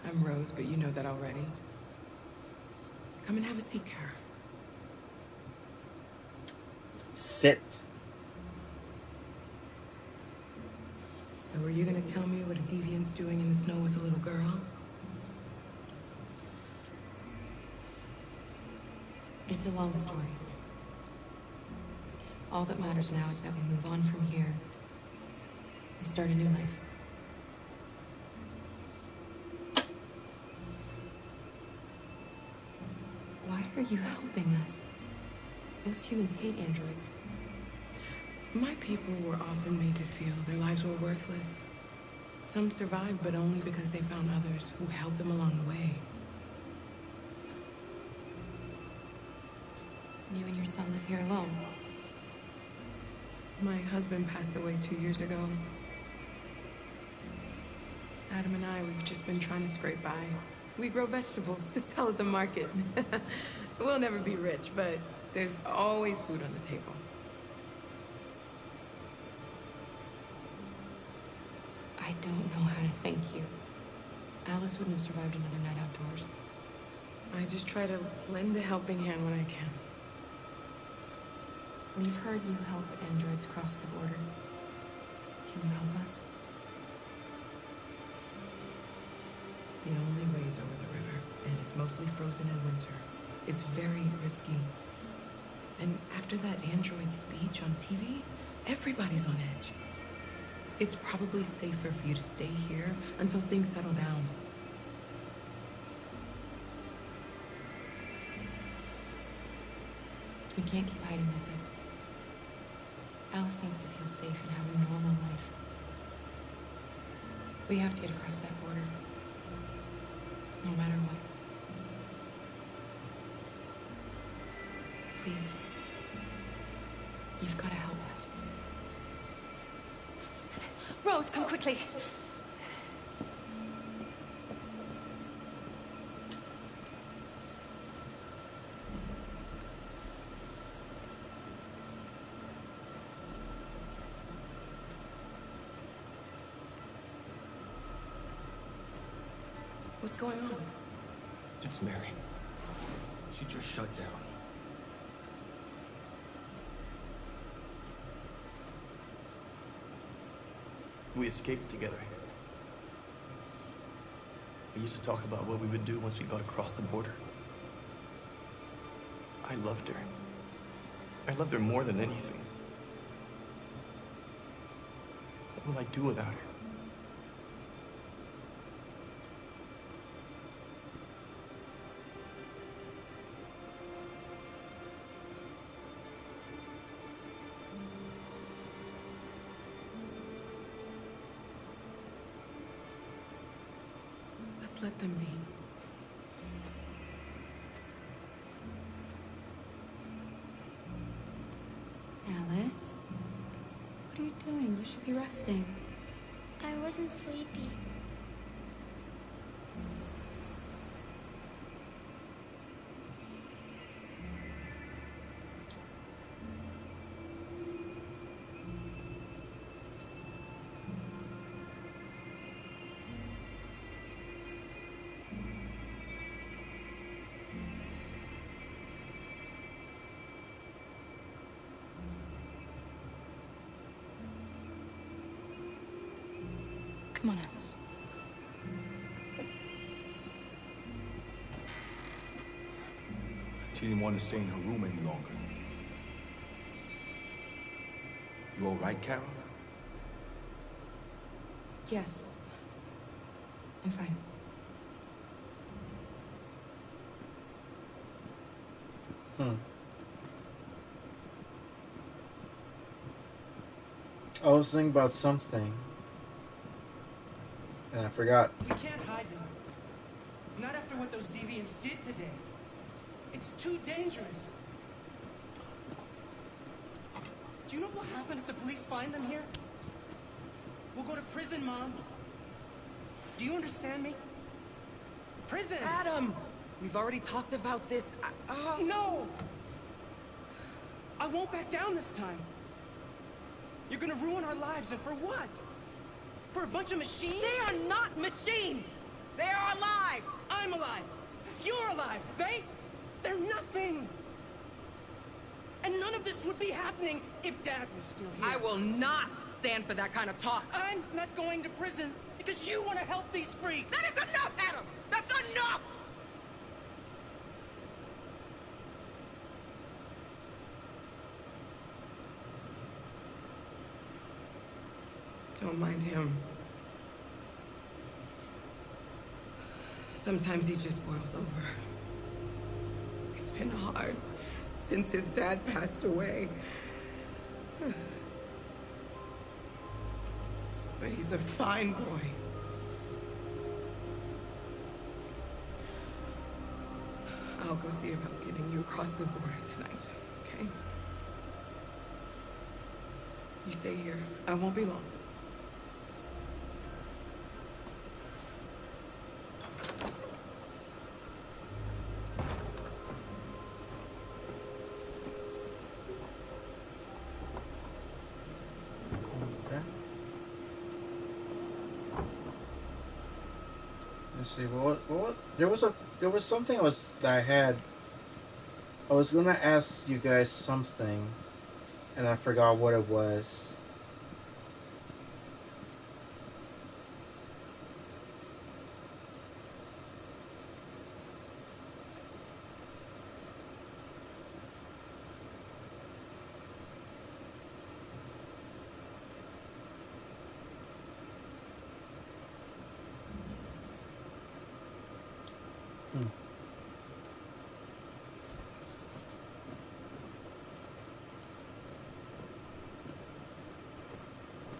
I'm Rose, but you know that already. Come and have a seat, Kara. Sit. So are you gonna tell me what a deviant's doing in the snow with a little girl? It's a long story. All that matters now is that we move on from here and start a new life. Why are you helping us? Most humans hate androids. My people were often made to feel their lives were worthless. Some survived, but only because they found others who helped them along the way. You and your son live here alone. My husband passed away 2 years ago. Adam and I, we've just been trying to scrape by. We grow vegetables to sell at the market. We'll never be rich, but there's always food on the table. I don't know how to thank you. Alice wouldn't have survived another night outdoors. I just try to lend a helping hand when I can. We've heard you help androids cross the border. Can you help us? The only way is over the river, and it's mostly frozen in winter. It's very risky. And after that android speech on TV, everybody's on edge. It's probably safer for you to stay here until things settle down. We can't keep hiding like this. Alice needs to feel safe and have a normal life. We have to get across that border. No matter what. Please. You've got to help us. Rose, come quickly. What's going on? It's Mary. She just shut down. We escaped together. We used to talk about what we would do once we got across the border. I loved her. I loved her more than anything. What will I do without her? Let's let them be. Alice? What are you doing? You should be resting. I wasn't sleepy. Come on, Alice. She didn't want to stay in her room any longer. You all right, Carol? Yes. I'm fine. I was thinking about something, and I forgot. We can't hide them. Not after what those deviants did today. It's too dangerous. Do you know what happened if the police find them here? We'll go to prison, Mom. Do you understand me? Prison! Adam! We've already talked about this. No! I won't back down this time. You're gonna ruin our lives, and for what? For a bunch of machines? They are not machines! They are alive! I'm alive! You're alive! They're nothing! And none of this would be happening if Dad was still here. I will not stand for that kind of talk! I'm not going to prison because you want to help these freaks! That is enough, Adam! That's enough! Don't mind him. Sometimes he just boils over. It's been hard since his dad passed away. But he's a fine boy. I'll go see about getting you across the border tonight, okay? You stay here. I won't be long. Let's see. What? There was something that I was gonna ask you guys something, and I forgot what it was.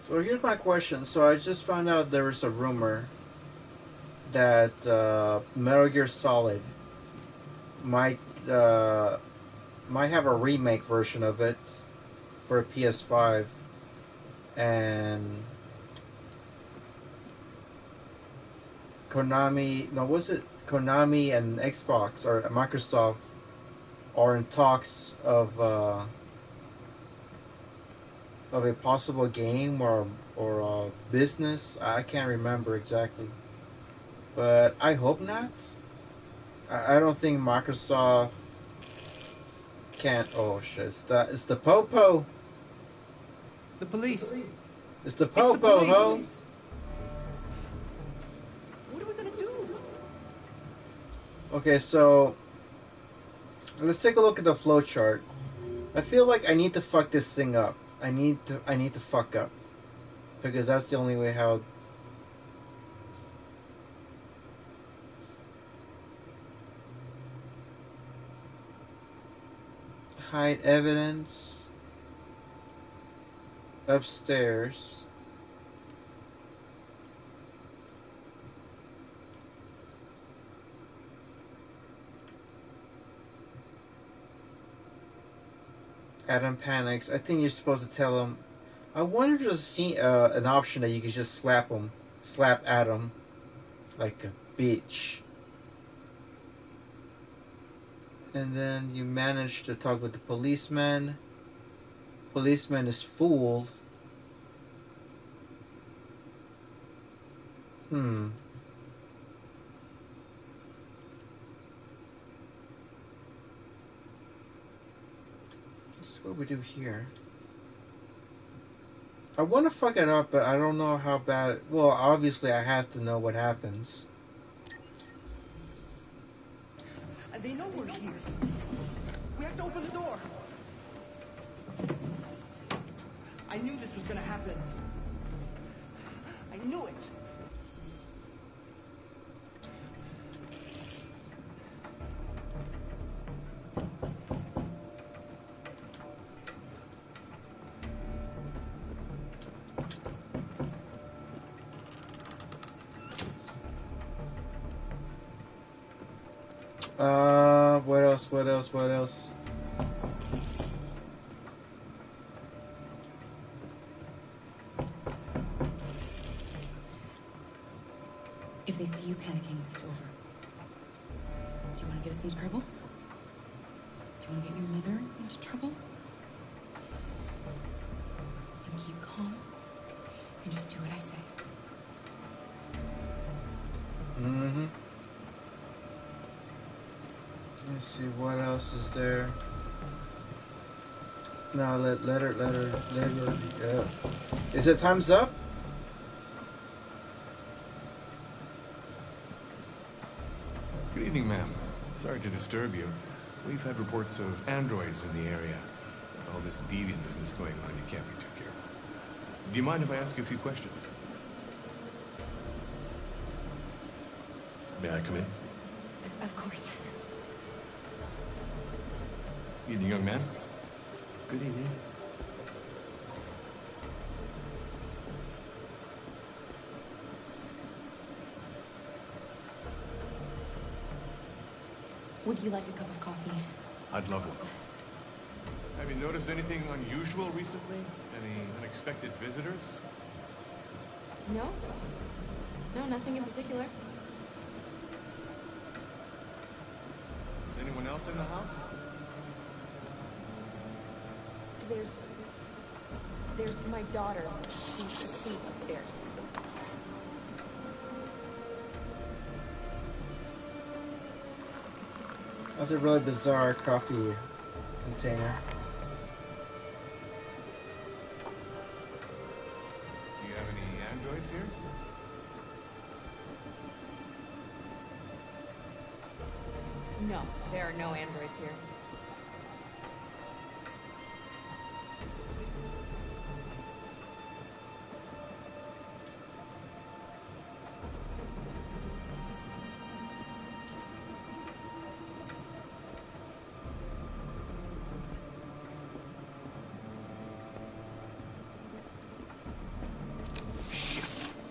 So here's my question. So I just found out there was a rumor that Metal Gear Solid might have a remake version of it for PS5, and Konami and Xbox or Microsoft are in talks of a possible game or a business. I can't remember exactly, but I hope not. I don't think Microsoft can't. Oh shit! It's the popo. The police. It's the popo, ho. What are we gonna do? Okay, so let's take a look at the flowchart. I feel like I need to fuck this thing up. I need to fuck up, because that's the only way how. Hide evidence. Upstairs. Adam panics. I think you're supposed to tell him. I wonder if there's an option that you could just slap Adam, like a bitch. And then you manage to talk with the policeman. Policeman is fooled. This is what we do here. I want to fuck it up, but I don't know how bad. Well, obviously I have to know what happens. They know we're here. We have to open the door. I knew this was gonna happen. I knew it. What else? What else? What else? If they see you panicking, it's over. Do you want to get us into trouble? Do you want to get your mother into trouble? And keep calm and just do what I say. Mm-hmm. Let's see what else is there. No, let her. Is it time's up? Good evening, ma'am. Sorry to disturb you. We've had reports of androids in the area. With all this deviant business going on, you can't be too careful. Do you mind if I ask you a few questions? May I come in? Of course. Evening, young man. Good evening. Would you like a cup of coffee? I'd love one. Have you noticed anything unusual recently? Any unexpected visitors? No. No, nothing in particular. Is anyone else in the house? There's my daughter. She's asleep upstairs. That's a really bizarre coffee container. Do you have any androids here? No, there are no androids here.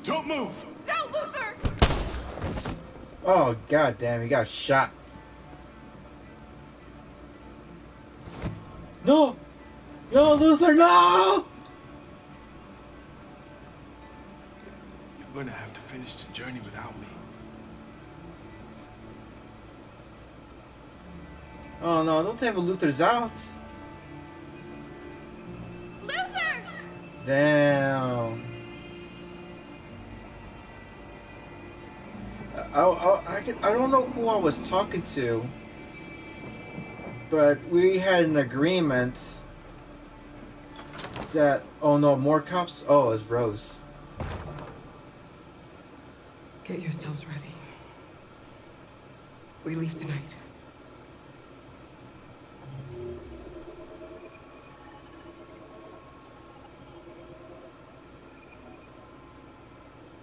Don't move! No, Luther! Oh, god damn, he got shot. No! No, Luther, no! You're gonna have to finish the journey without me. Oh no, don't tell me Luther's out. Luther! Damn. I don't know who I was talking to, but we had an agreement that, oh no, more cops? Oh, it's Rose. Get yourselves ready. We leave tonight.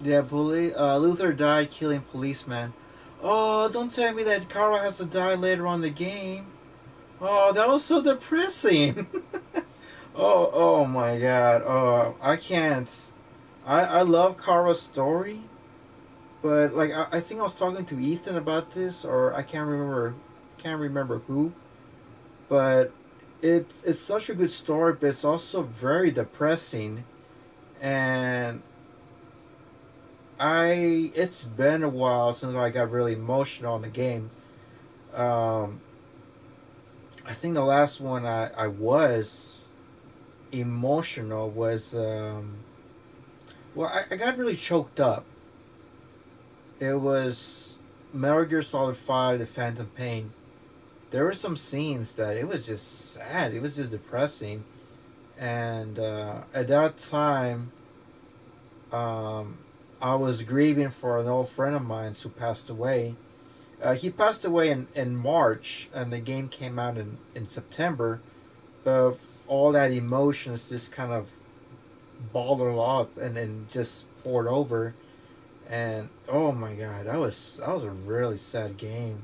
Yeah, Luther died killing policeman. Oh, don't tell me that Carl has to die later on in the game. Oh, that was so depressing. Oh my god. Oh, I can't. I love Kara's story, but like I think I was talking to Ethan about this, or I can't remember who. But it's such a good story, but it's also very depressing, and it's been a while since I got really emotional in the game. I think the last one I was emotional was well, I got really choked up. It was Metal Gear Solid 5: The Phantom Pain. There were some scenes that it was just sad. It was just depressing, and at that time, I was grieving for an old friend of mine who passed away, He passed away in March, and the game came out in September. All that emotions just kind of bottled up and then just poured over. And oh my god, that was a really sad game.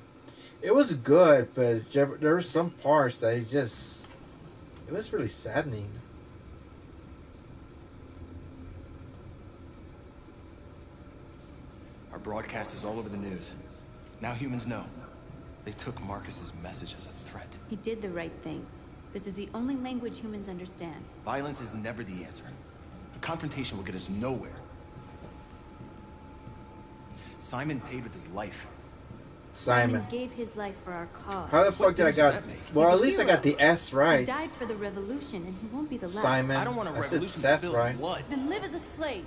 It was good, but there were some parts that it was really saddening. Our broadcast is all over the news. Now humans know. They took Marcus's message as a threat. He did the right thing. This is the only language humans understand. Violence is never the answer. A confrontation will get us nowhere. Simon paid with his life. Simon gave his life for our cause. How the fuck did I got? Well, at least I got the S right. He died for the revolution, and he won't be the last. Simon. I don't want a revolution Seth, spilled right? blood. Then live as a slave.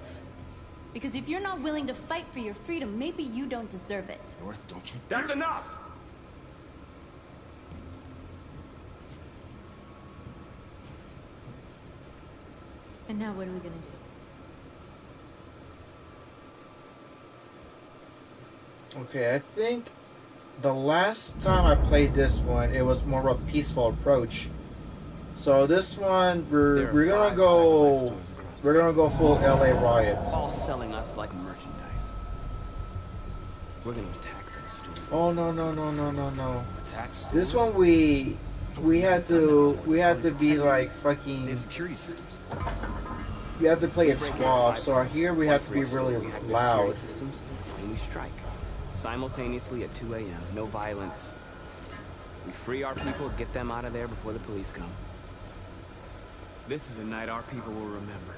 Because if you're not willing to fight for your freedom, maybe you don't deserve it. North, don't you? That's enough! And now what are we gonna do? Okay, I think the last time I played this one, it was more of a peaceful approach. So this one, we're gonna go full LA riot. All selling us like merchandise. We're gonna attack those stores. Oh no. Attack stores? This one we had to be like fucking. They have security systems. You have to play it suave. So here we have to be really loud. Systems, and we strike simultaneously at 2 a.m. No violence. We free our people, get them out of there before the police come. This is a night our people will remember.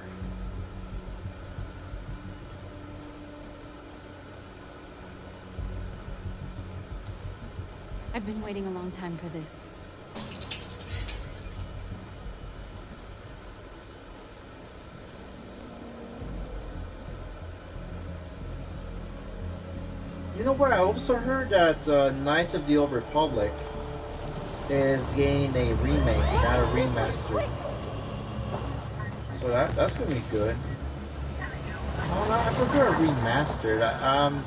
I've been waiting a long time for this. You know what? I also heard that Knights of the Old Republic is getting a remake, not a remaster. So that's gonna be good. Oh no, I prefer a remastered. I'm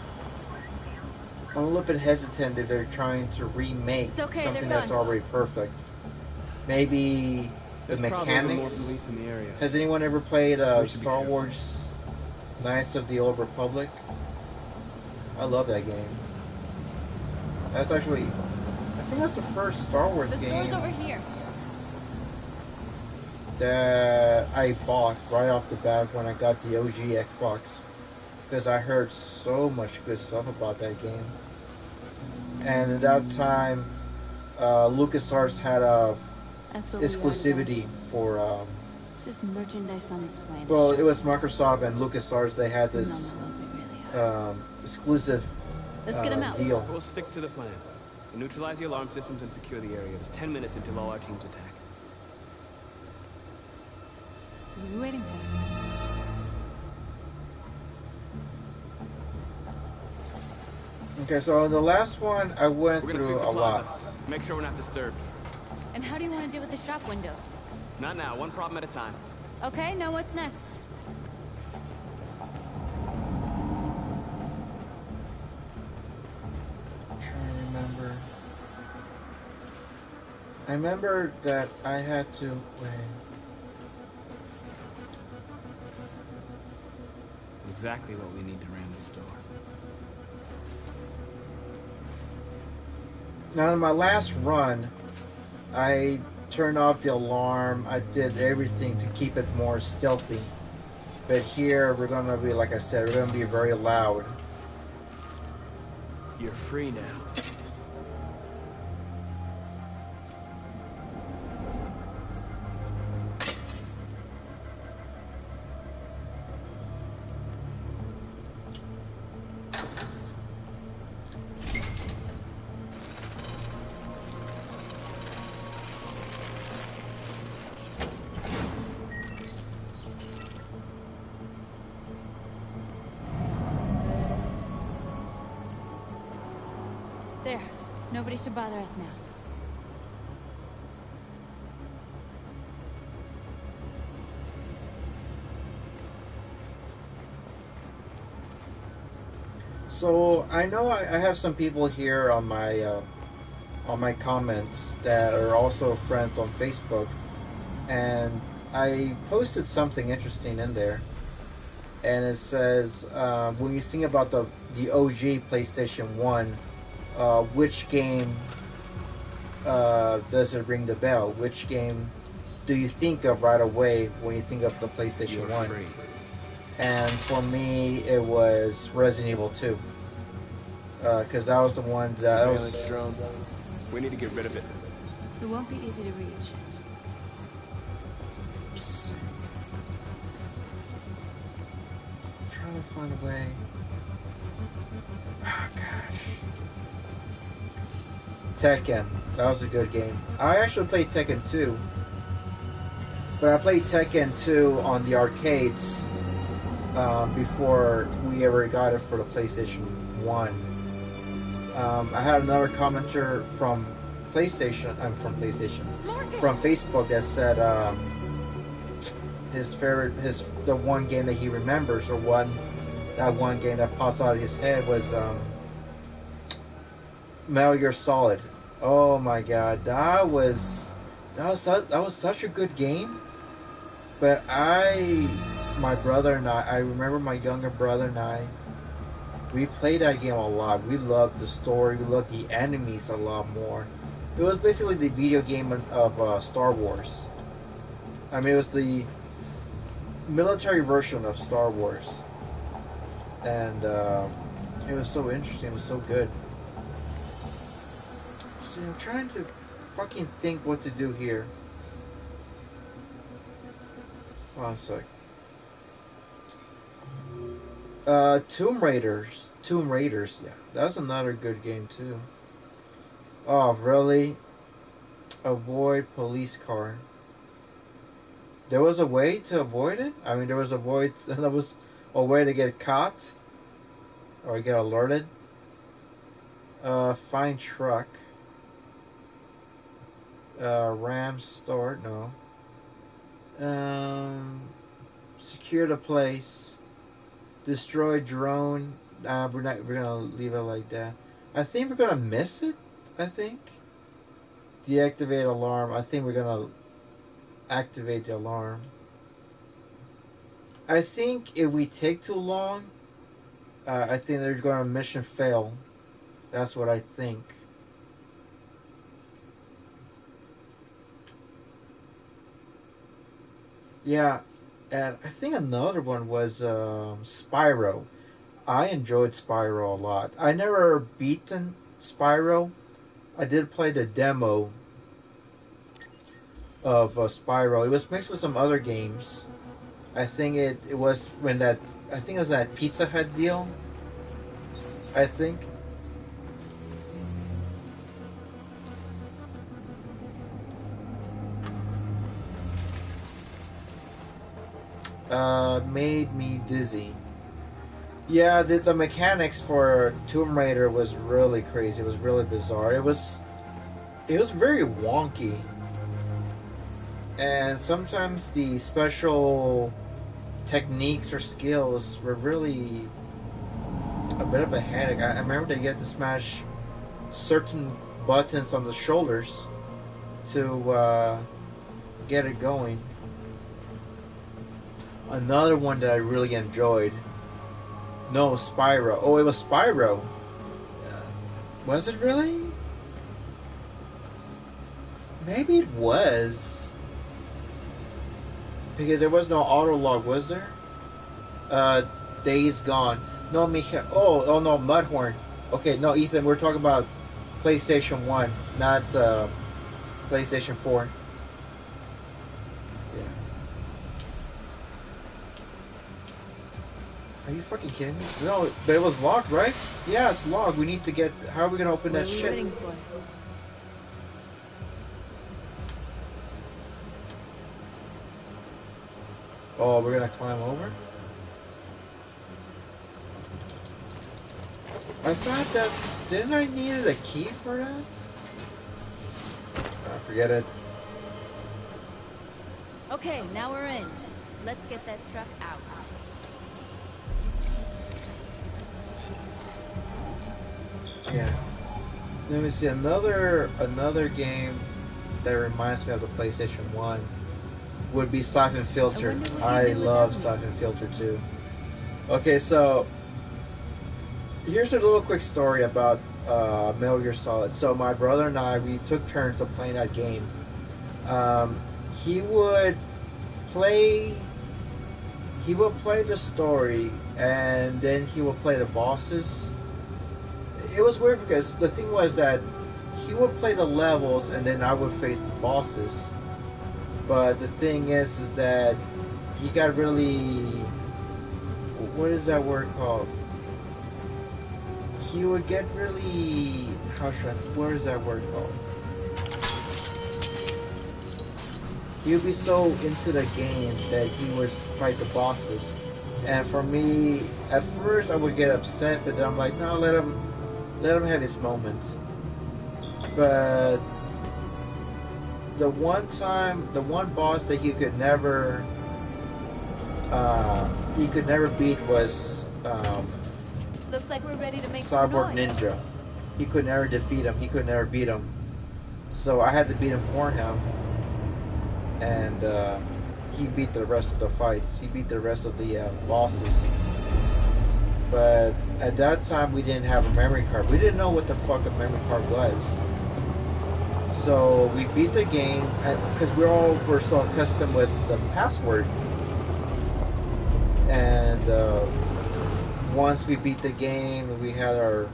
a little bit hesitant if they're trying to remake something that's already perfect. Maybe the mechanics. In the area. Has anyone ever played Star Wars Knights of the Old Republic? I love that game. That's actually, I think that's the first Star Wars game. The store's over here. That I bought right off the bat when I got the OG Xbox, because I heard so much good stuff about that game. And at that time, LucasArts had a exclusivity for. There's merchandise on display. Well, it was Microsoft and LucasArts. They had this exclusive Let's get him out. deal. We'll stick to the plan. Neutralize the alarm systems and secure the area. There's 10 minutes until all our teams attack. What are we waiting for? Okay, so the last one I went We're gonna through sweep a the plaza. lot. Make sure we're not disturbed. And how do you want to deal with the shop window? Not now. One problem at a time. Okay, now what's next? I'm trying to remember. I remember that I had to wait. Exactly what we need to ram the store. Now, in my last run, I turned off the alarm. I did everything to keep it more stealthy. But here, we're going to be, like I said, we're going to be very loud. You're free now. There. Nobody should bother us now. So I know I have some people here on my comments that are also friends on Facebook, and I posted something interesting in there, and it says when you think about the OG PlayStation 1, which game does it ring the bell? Which game do you think of right away when you think of the PlayStation 1? Free. And for me, it was Resident Evil 2. Because that was the one that Surveillance drone. We need to get rid of it. It won't be easy to reach. I'm trying to find a way. Oh, gosh. Tekken. That was a good game. I actually played Tekken 2. But I played Tekken 2 on the arcades before we ever got it for the PlayStation 1. I had another commenter from PlayStation. From Facebook that said his favorite, the one game that he remembers, or that one game that pops out of his head was Metal Gear Solid. Oh my God, that was such a good game. But my brother and I remember my younger brother and I, we played that game a lot. We loved the story. We loved the enemies a lot more. It was basically the video game of Star Wars. I mean, it was the military version of Star Wars. And it was so interesting. It was so good. So I'm trying to fucking think what to do here. Hold on a sec. Tomb Raiders, yeah. That's another good game too. Oh, really? Avoid police car. There was a way to avoid it? I mean, there was a way to get caught? Or get alerted? Find truck. Ram start, no. Secure the place. Destroy drone. We're gonna leave it like that. I think we're gonna miss it. I think. Deactivate alarm. I think we're gonna activate the alarm. I think if we take too long, I think they're gonna mission fail. That's what I think. Yeah, and I think another one was Spyro. I enjoyed Spyro a lot. I never beaten Spyro. I did play the demo of Spyro. It was mixed with some other games. I think it was I think it was that Pizza Hut deal. I think. Made me dizzy. Yeah, the mechanics for Tomb Raider was really crazy. It was really bizarre. It was very wonky. And sometimes the special techniques or skills were really a bit of a headache. I remember that you had to smash certain buttons on the shoulders to get it going. Another one that I really enjoyed. No, Spyro. Oh, it was Spyro. Was it really? Maybe it was. Because there was no auto log, was there? Days Gone. No, Micha. Oh no, Mudhorn. Okay, no, Ethan, we're talking about PlayStation 1, not PlayStation 4. Yeah. Are you fucking kidding me? No, but it was locked, right? Yeah, it's locked. We need to get... How are we going to open that shit? What are we waiting for? Oh, we're going to climb over? I thought that... Didn't I need a key for that? Forget it. Okay, now we're in. Let's get that truck out. Yeah. Let me see another game that reminds me of the PlayStation 1 would be Siphon Filter. I love Siphon Filter too. Okay, so here's a little quick story about Metal Gear Solid. So my brother and I, we took turns to playing that game. Um, he would play he would play the story, and then he would play the bosses. It was weird because the thing was that he would play the levels, and then I would face the bosses. But the thing is that he got really, what is that word called? He would get really, what is that word called? He would be so into the game that he would fight the bosses. And for me, at first I would get upset, but then I'm like, no, let him have his moment. But the one boss that he could never beat was Looks like we're ready to make Cyborg some noise. Ninja. He could never defeat him. He could never beat him. So I had to beat him for him, and he beat the rest of the fights. He beat the rest of the bosses. But at that time, we didn't have a memory card. We didn't know what the fuck a memory card was. So we beat the game because we're so accustomed with the password. And once we beat the game, we had our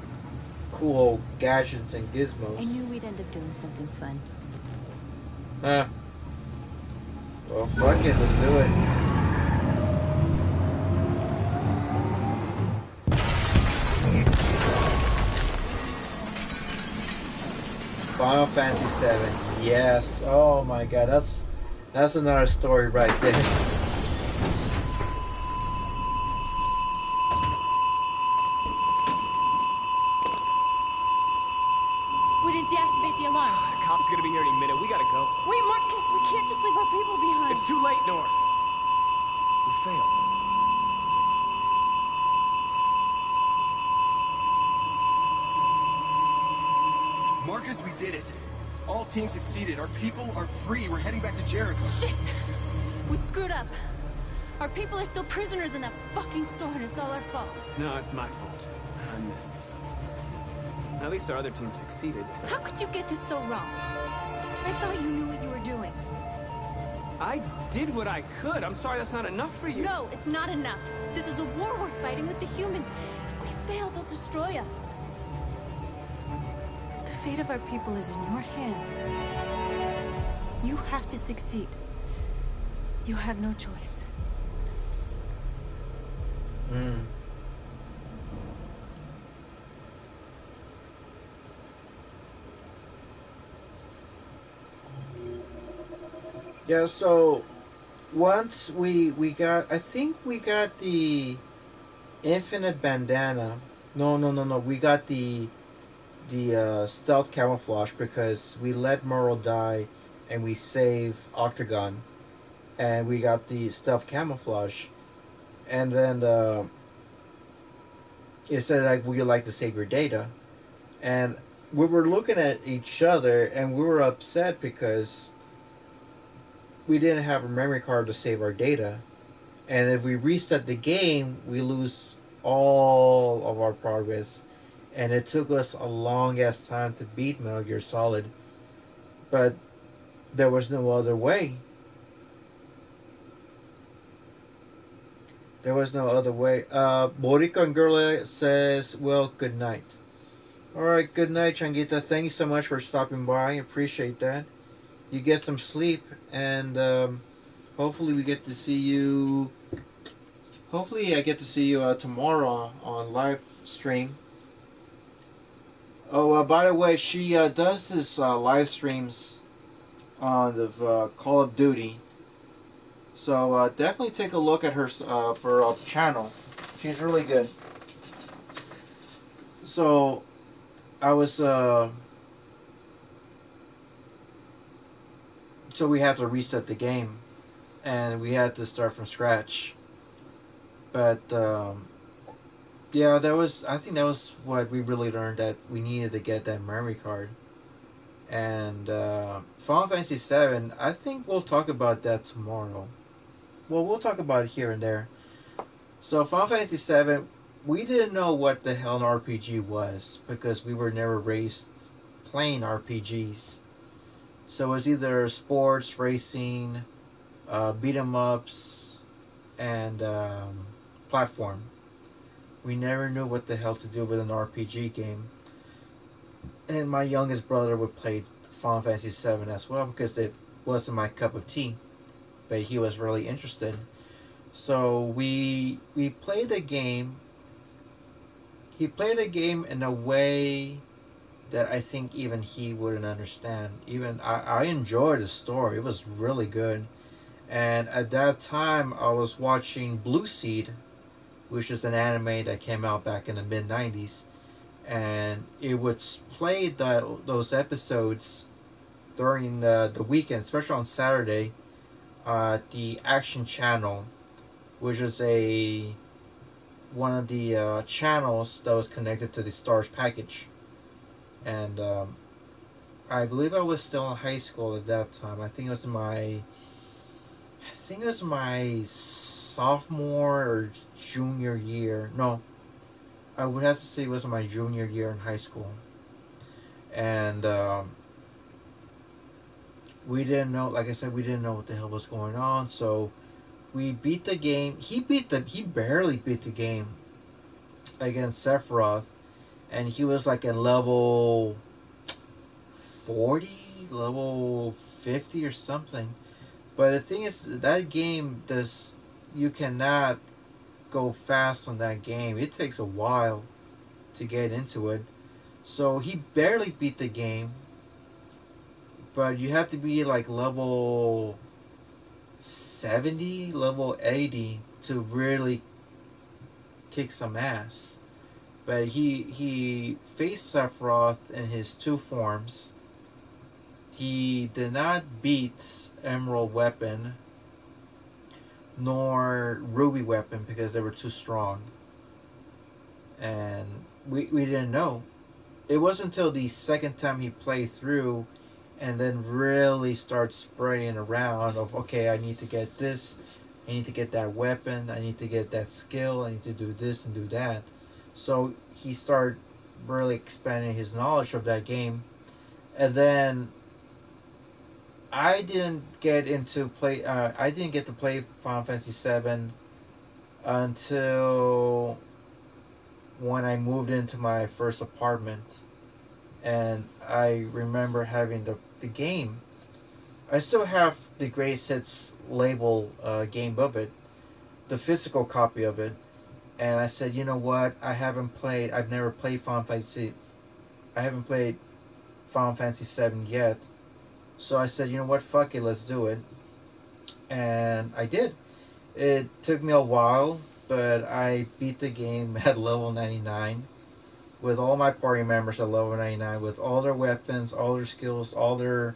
cool gadgets and gizmos. I knew we'd end up doing something fun. Well, fuck it, let's do it. Final Fantasy VII. Yes. Oh my god, that's another story right there. We didn't deactivate the alarm. The cop's gonna be here any minute. We gotta go. Wait, Marcus, we can't just leave our people behind. It's too late, North. We failed. Marcus, we did it. All teams succeeded. Our people are free. We're heading back to Jericho. Shit! We screwed up. Our people are still prisoners in that fucking store, and it's all our fault. No, it's my fault. I messed this up. At least our other team succeeded. How could you get this so wrong? I thought you knew what you were doing. I did what I could. I'm sorry that's not enough for you. No, it's not enough. This is a war we're fighting with the humans. If we fail, they'll destroy us. The fate of our people is in your hands. You have to succeed. You have no choice. Yeah, so once we got, I think we got the infinite bandana. No. We got the stealth camouflage because we let Merle die and we saved Octagon, and we got the stealth camouflage. And then it said, like, would you like to save your data? And we were looking at each other and we were upset because we didn't have a memory card to save our data. And if we reset the game, we lose all of our progress. And it took us a long ass time to beat Metal Gear Solid. But there was no other way. There was no other way. Borica Girla says, well, good night. Alright, good night, Changuita. Thank you so much for stopping by. Appreciate that. You get some sleep, and hopefully we get to see you. Hopefully I get to see you tomorrow on live stream. Oh, by the way, she does this live streams on the Call of Duty. So definitely take a look at her for channel. She's really good. So I was so we had to reset the game, and we had to start from scratch. But Yeah, that was. I think that was what we really learned, that we needed to get that memory card. And Final Fantasy VII. I think we'll talk about that tomorrow. Well, we'll talk about it here and there. So Final Fantasy VII, we didn't know what the hell an RPG was because we were never raised playing RPGs. So it was either sports, racing, beat 'em ups, and platform. We never knew what the hell to do with an RPG game. And my youngest brother would play Final Fantasy VII as well because it wasn't my cup of tea, but he was really interested. So we played the game. He played the game in a way that I think even he wouldn't understand. Even I enjoyed the story. It was really good. And at that time, I was watching Blue Seed, which is an anime that came out back in the mid '90s, and it would play those episodes during the weekend, especially on Saturday. The Action Channel, which is a one of the channels that was connected to the Stars package, and I believe I was still in high school at that time. I think it was my sophomore or junior year. No, I would have to say it was my junior year in high school, and we didn't know. Like I said, we didn't know what the hell was going on. So we beat the game. He barely beat the game against Sephiroth, and he was like in level 40, level 50 or something. But the thing is, that game does. You cannot go fast on that game. It takes a while to get into it. So he barely beat the game, but you have to be like level 70, level 80 to really kick some ass. But he faced Sephiroth in his two forms. He did not beat Emerald Weapon nor Ruby Weapon because they were too strong. And we didn't know. It wasn't until the second time he played through and then really start spreading around of, okay, I need to get this, I need to get that weapon, I need to get that skill, I need to do this and do that. So he started really expanding his knowledge of that game. And then I didn't get to play Final Fantasy VII until when I moved into my first apartment, and I remember having the game. I still have the greatest hits label game of it, the physical copy of it, and I said, you know what? I've never played Final Fantasy. I haven't played Final Fantasy 7 yet. So I said, you know what? Fuck it, let's do it. And I did. It took me a while, but I beat the game at level 99 with all my party members at level 99 with all their weapons, all their skills, all their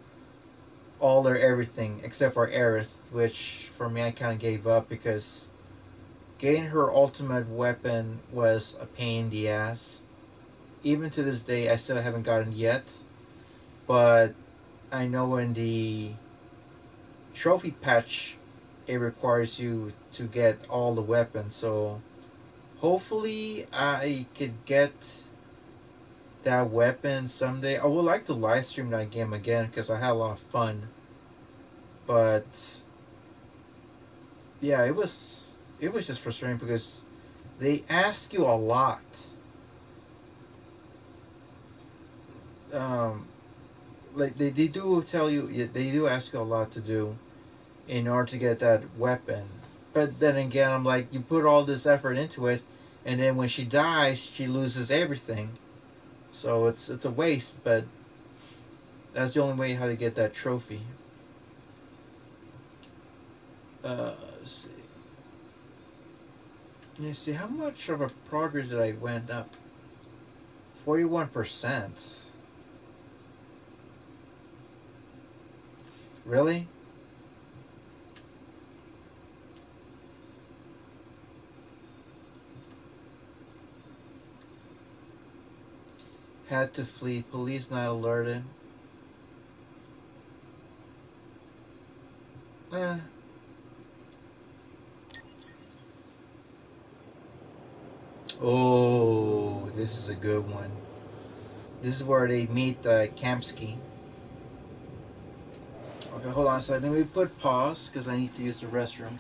everything except for Aerith, which for me I kind of gave up because getting her ultimate weapon was a pain in the ass. Even to this day, I still haven't gotten it yet, but I know in the trophy patch it requires you to get all the weapons, so hopefully I could get that weapon someday. I would like to live stream that game again because I had a lot of fun, but yeah, it was just frustrating because they ask you a lot. Um, like they do tell you, yeah, they do ask you a lot to do in order to get that weapon. But then again, I'm like, you put all this effort into it, and then when she dies, she loses everything. So it's a waste. But that's the only way how to get that trophy. Let's see. Let's see how much of a progress did I went up. 41%. Really? Had to flee. Police not alerted. Eh. Oh, this is a good one. This is where they meet Kamsky. Okay, hold on a second. Let me put pause because I need to use the restroom.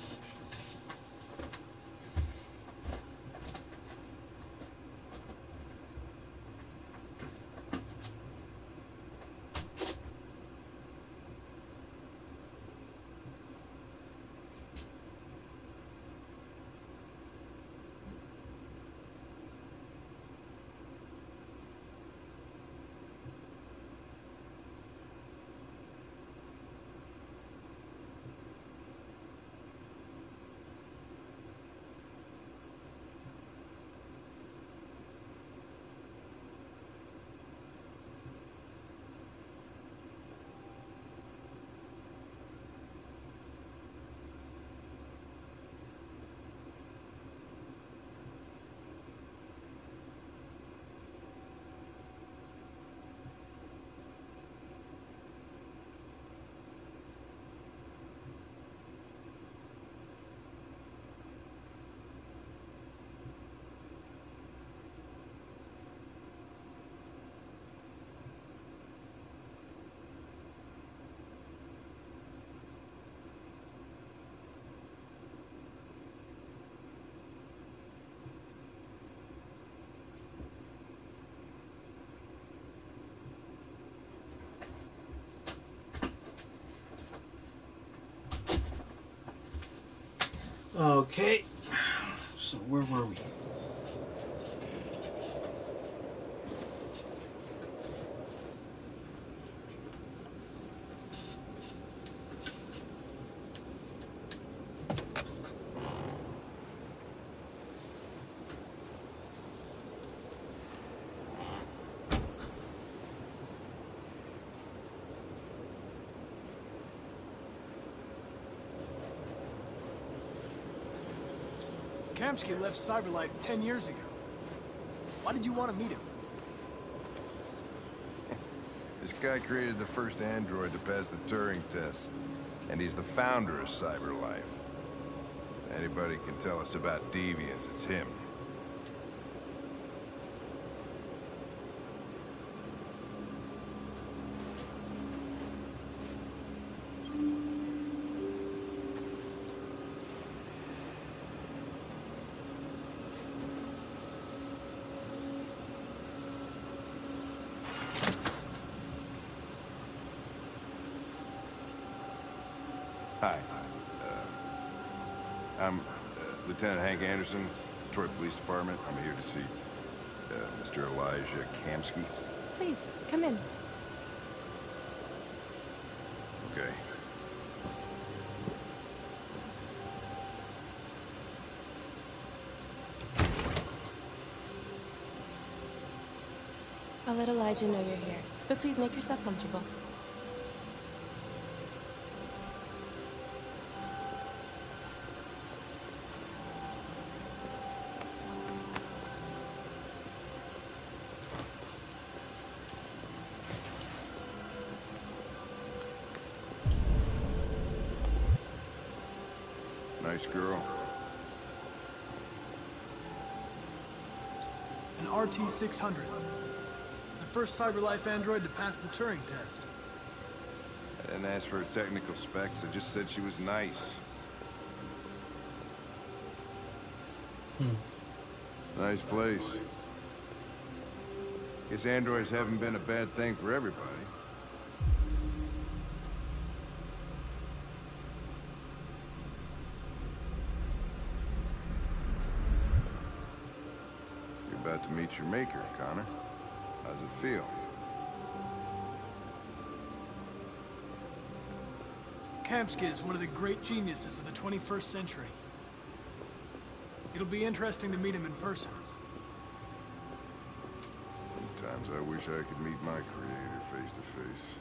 Okay, so where were we? Kamsky left Cyberlife 10 years ago. Why did you want to meet him? This guy created the first android to pass the Turing test, and he's the founder of Cyberlife. Anybody can tell us about deviants, it's him. Hi. I'm Lieutenant Hank Anderson, Detroit Police Department. I'm here to see Mr. Elijah Kamsky. Please, come in. Okay. I'll let Elijah know you're here, but please make yourself comfortable. Nice girl. An RT-600. The first Cyberlife android to pass the Turing test. I didn't ask for her technical specs, I just said she was nice. Nice place. Guess androids haven't been a bad thing for everybody. You're about to meet your maker, Connor. How's it feel? Kamsky is one of the great geniuses of the 21st century. It'll be interesting to meet him in person. Sometimes I wish I could meet my creator face to face.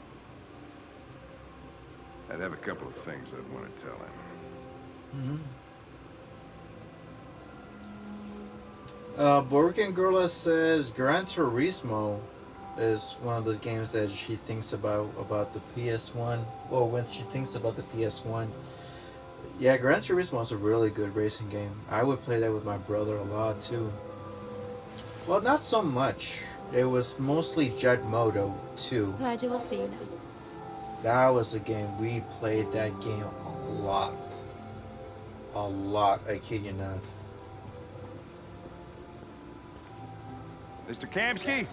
I'd have a couple of things I'd want to tell him. Borgen Gorilla says Gran Turismo. is one of those games that she thinks about the PS1. Well, when she thinks about the PS1, yeah, Gran Turismo is a really good racing game. I would play that with my brother a lot too. Well, not so much. It was mostly Jet Moto 2. Glad you will see you now. That was the game. We played that game a lot. A lot, I kid you not. Mr. Kamsky?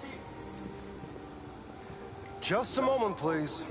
Just a moment, please.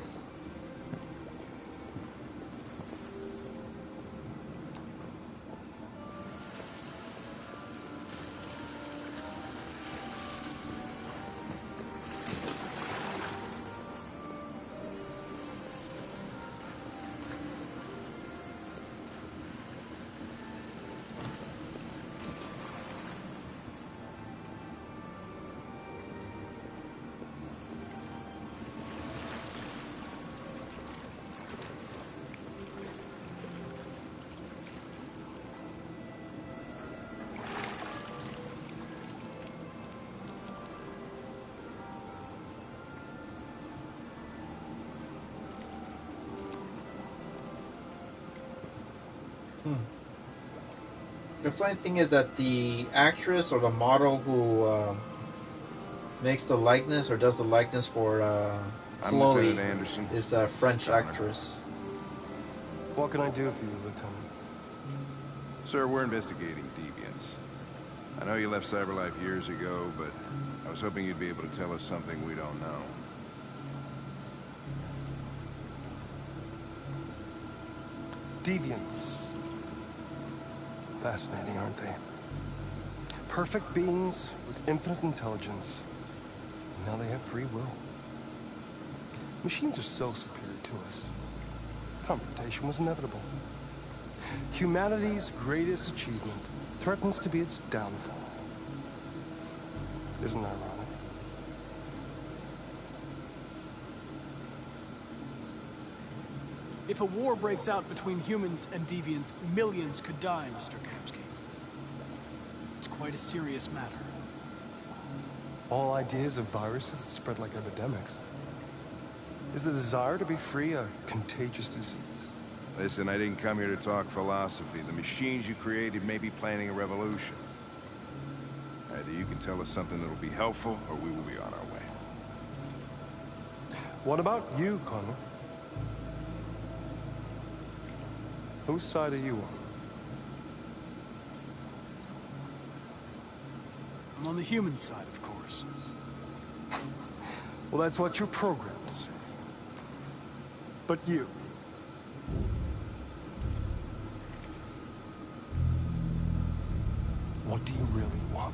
The funny thing is that the actress or the model who makes the likeness or does the likeness for I'm Chloe Lieutenant Anderson. is a French actress. What can I do for you, Lieutenant? Sir, we're investigating deviants. I know you left Cyberlife years ago, but I was hoping you'd be able to tell us something we don't know. Deviants. Fascinating, aren't they? Perfect beings with infinite intelligence. And now they have free will. Machines are so superior to us. Confrontation was inevitable. Humanity's greatest achievement threatens to be its downfall. Isn't it ironic? If a war breaks out between humans and deviants, millions could die, Mr. Kamsky. It's quite a serious matter. All ideas of viruses that spread like epidemics. Is the desire to be free a contagious disease? Listen, I didn't come here to talk philosophy. The machines you created may be planning a revolution. Either you can tell us something that'll be helpful, or we will be on our way. What about you, Connor? Whose side are you on? I'm on the human side, of course. Well, that's what you're programmed to say. But you... what do you really want?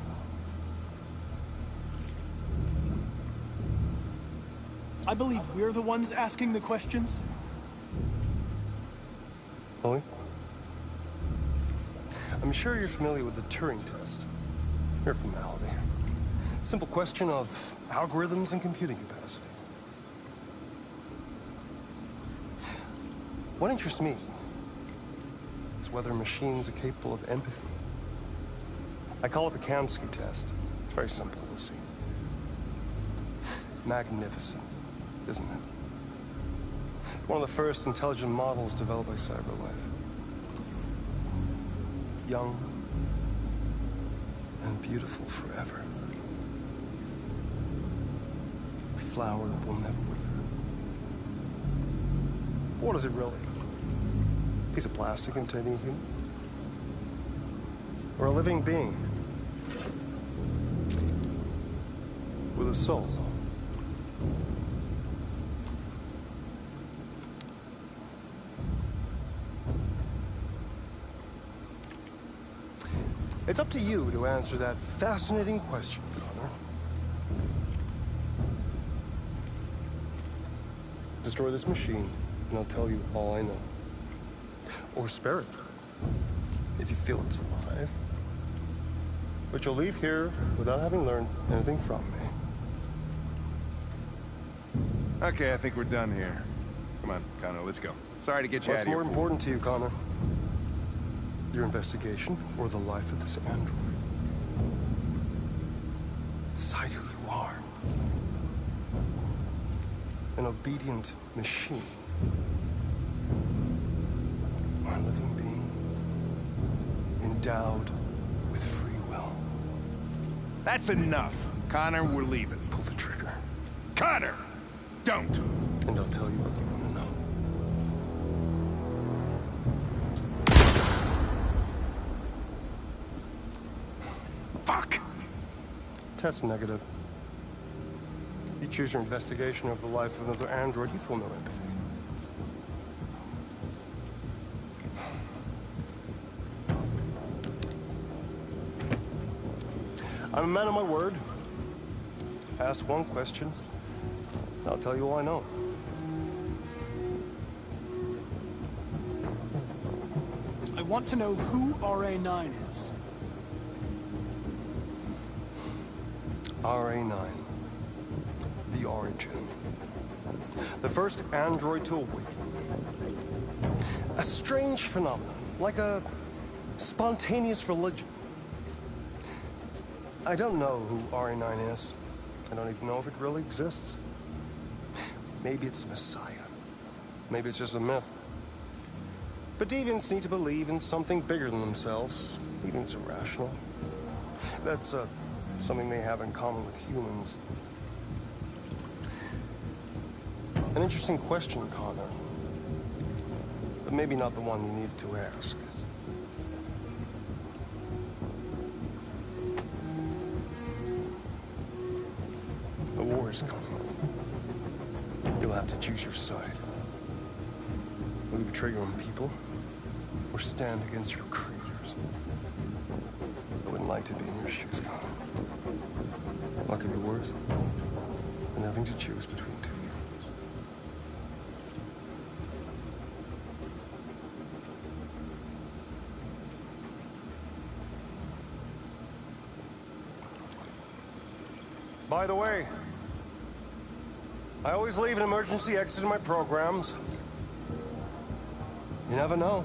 I believe we're the ones asking the questions. Chloe? I'm sure you're familiar with the Turing test. Mere formality. Simple question of algorithms and computing capacity. What interests me is whether machines are capable of empathy. I call it the Kamsky test. It's very simple, we'll see. Magnificent, isn't it? One of the first intelligent models developed by Cyberlife. Young and beautiful forever. A flower that will never wither. But what is it really? A piece of plastic imitating a human? Or a living being? With a soul? It's up to you to answer that fascinating question, Connor. Destroy this machine, and I'll tell you all I know. Or spare it, if you feel it's alive. But you'll leave here without having learned anything from me. Okay, I think we're done here. Come on, Connor, let's go. Sorry to get you out of here. What's more important to you, Connor? Your investigation or the life of this android? Decide who you are. an obedient machine, or a living being endowed with free will. That's enough. Connor, we're leaving. Pull the trigger. Connor! Don't! And I'll tell you what you want to know. Fuck! Test negative. You choose your investigation of the life of another android, you feel no empathy. I'm a man of my word. Ask one question, I'll tell you all I know. I want to know who RA9 is. RA9. The origin. The first android to awaken. A strange phenomenon, like a spontaneous religion. I don't know who RA9 is. I don't even know if it really exists. Maybe it's a messiah. Maybe it's just a myth. But deviants need to believe in something bigger than themselves, even if it's irrational. That's something they have in common with humans. An interesting question, Connor. But maybe not the one you needed to ask. A war is coming. You'll have to choose your side. Will you betray your own people, or stand against your creators? I wouldn't like to be in your shoes, Connor. What could be worse than having to choose between two evils? By the way, I always leave an emergency exit in my programs. You never know.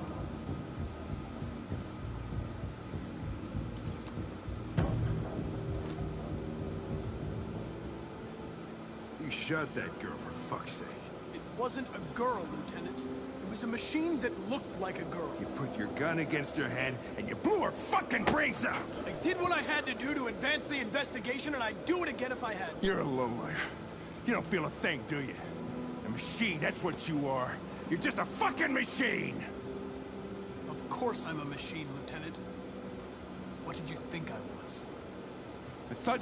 You shot that girl, for fuck's sake. It wasn't a girl, Lieutenant. It was a machine that looked like a girl. You put your gun against her head, and you blew her fucking brains out! I did what I had to do to advance the investigation, and I'd do it again if I had to. You're a lowlife. You don't feel a thing, do you? A machine, that's what you are. You're just a fucking machine! Of course I'm a machine, Lieutenant. What did you think I was? I thought...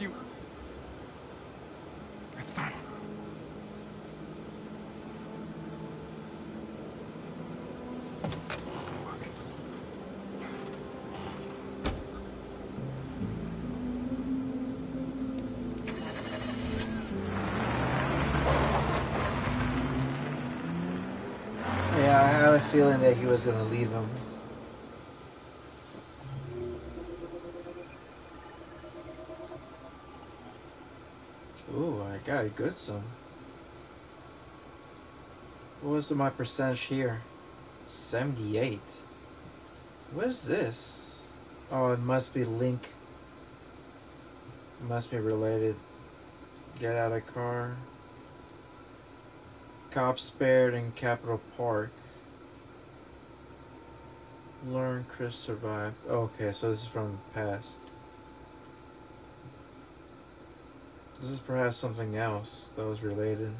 Yeah, I had a feeling that he was gonna leave him. Ooh, I got a good some. What was my percentage here? 78. What is this? Oh, it must be Link. It must be related. Get out of car. Cop spared in Capitol Park. Learn Chris survived. Okay, so this is from the past. This is perhaps something else that was related.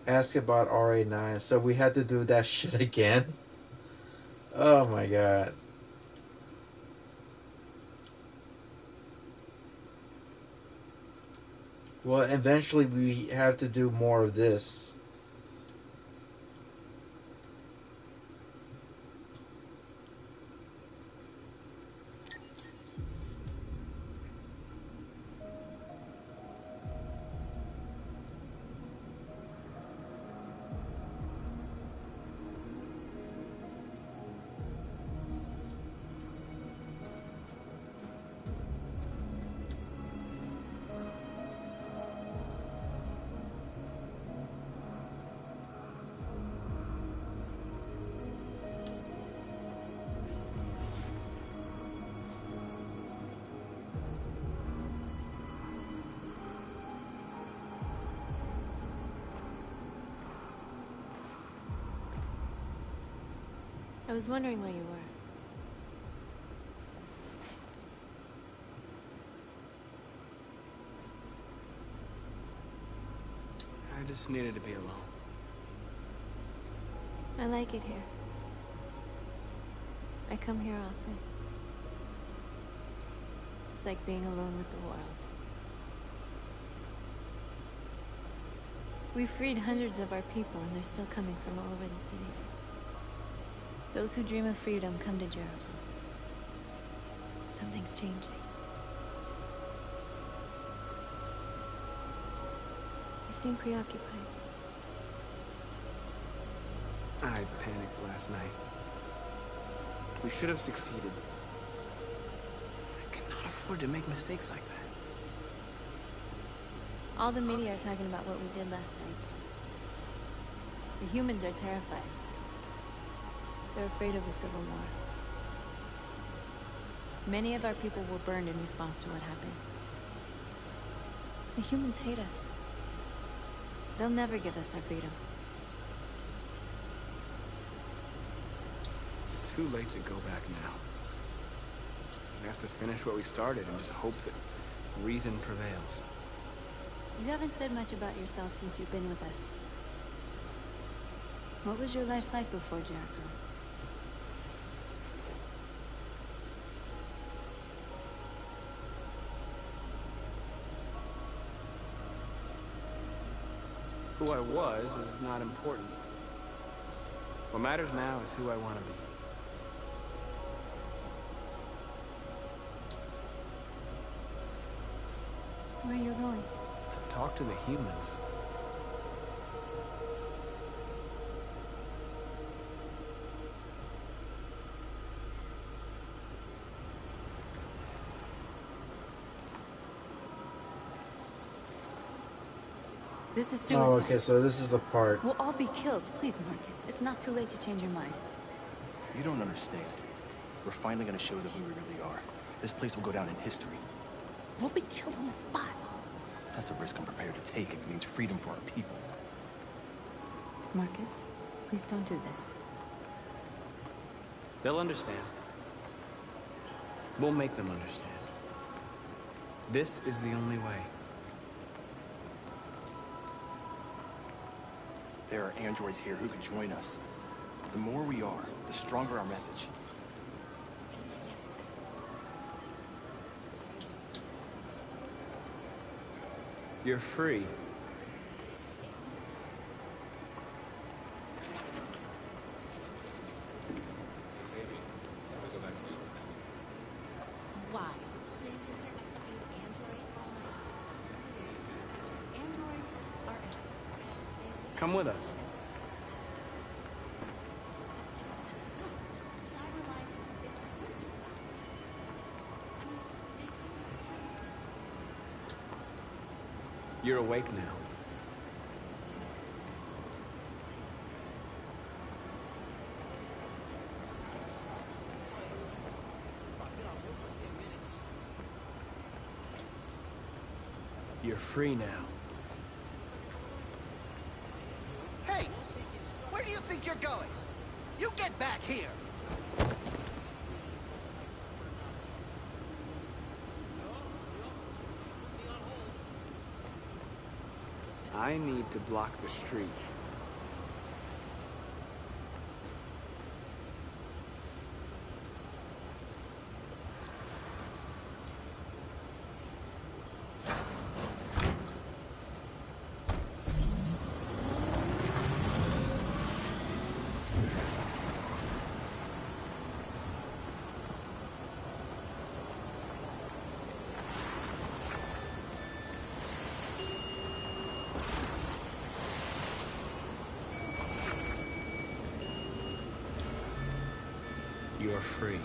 Ask about RA9. So we had to do that shit again? Oh my god. Well, eventually we have to do more of this. I was wondering where you were. I just needed to be alone. I like it here. I come here often. It's like being alone with the world. We freed hundreds of our people, and they're still coming from all over the city. Those who dream of freedom come to Jericho. Something's changing. You seem preoccupied. I panicked last night. We should have succeeded. I cannot afford to make mistakes like that. All the media are talking about what we did last night. The humans are terrified. They're afraid of a civil war. Many of our people were burned in response to what happened. The humans hate us. They'll never give us our freedom. It's too late to go back now. We have to finish what we started and just hope that reason prevails. You haven't said much about yourself since you've been with us. What was your life like before Jericho? Who I was is not important. What matters now is who I want to be. Where are you going? To talk to the humans. This is suicide. Oh, okay, so this is the part. We'll all be killed. Please, Marcus. It's not too late to change your mind. You don't understand. We're finally gonna show them who we really are. This place will go down in history. We'll be killed on the spot. That's a risk I'm prepared to take if it means freedom for our people. Marcus, please don't do this. They'll understand. We'll make them understand. This is the only way. There are androids here who could join us. The more we are, the stronger our message. You're free. Why? So you can stick a fucking android all night? Androids are everywhere. Come with us. Cyber life is recorded. I mean, they use You're awake now. You're free now. Hey! Where do you think you're going? You get back here! I need to block the street. You're free.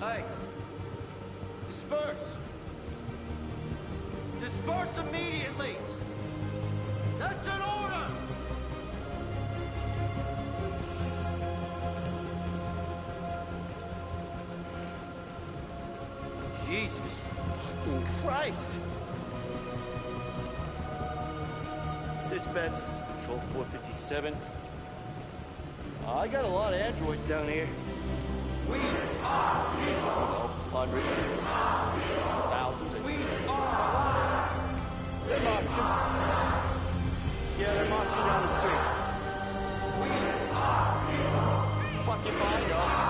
Hey! Disperse! Disperse immediately! That's an order! Jesus fucking Christ! Dispatch, this is Patrol 457. I got a lot of androids down here. We are people! Hundreds. Thousands. We are! They're marching. Yeah, they're marching down the street. We are people! Fucking find us.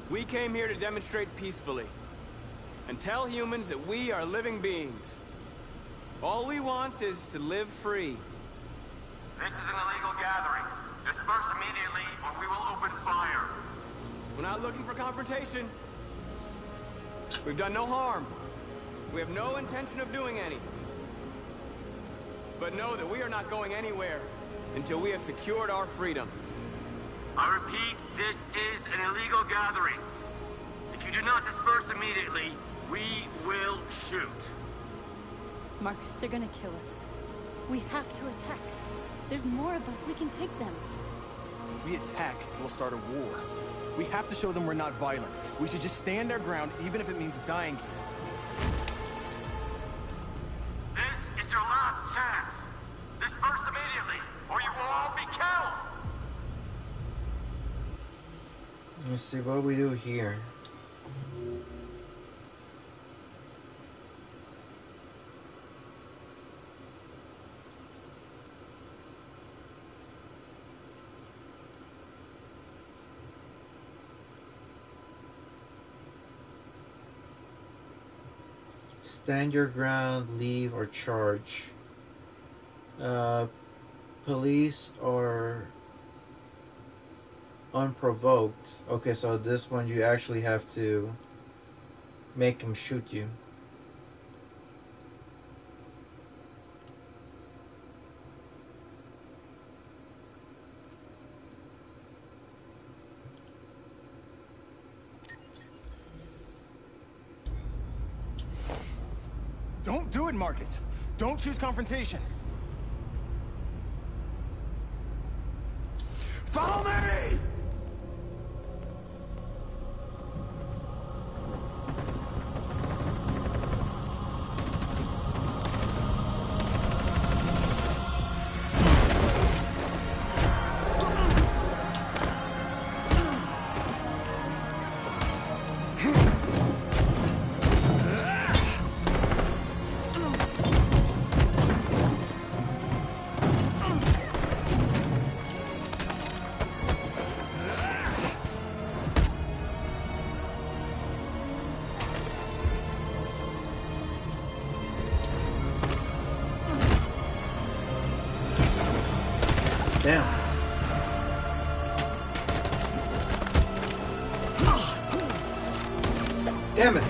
We came here to demonstrate peacefully and tell humans that we are living beings. All we want is to live free. This is an illegal gathering. Disperse immediately or we will open fire. We're not looking for confrontation. We've done no harm. We have no intention of doing any. But know that we are not going anywhere until we have secured our freedom. I repeat, this is an illegal gathering. If you do not disperse immediately, we will shoot. Marcus, they're gonna kill us. We have to attack. There's more of us. We can take them. If we attack, we'll start a war. We have to show them we're not violent. We should just stand our ground, even if it means dying here. This is your last chance. Disperse immediately, or you will all be killed. Let's see what we do here. Stand your ground, leave, or charge. Police or unprovoked. Okay, so this one you actually have to make him shoot you. Don't do it, Marcus. Don't choose confrontation. Follow me! Damn. Damn it.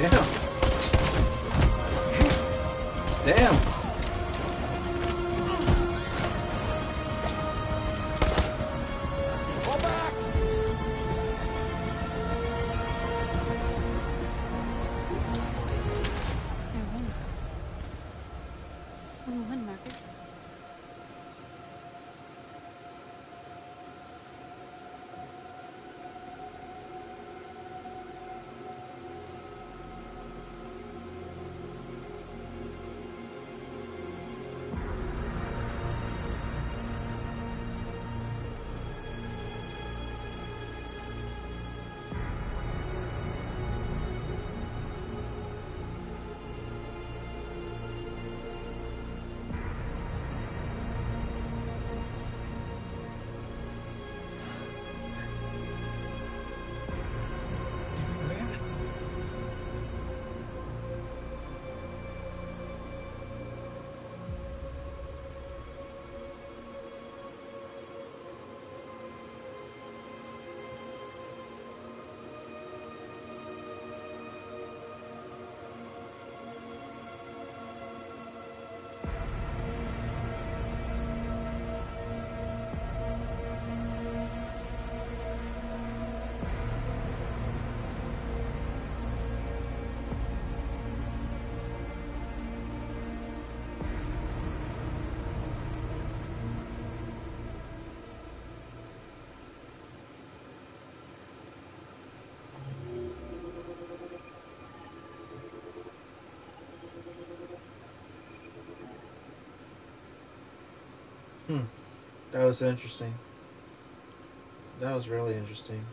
Damn. Damn. Fall back! They're winning. We won, Marcus. That was interesting. That was really interesting.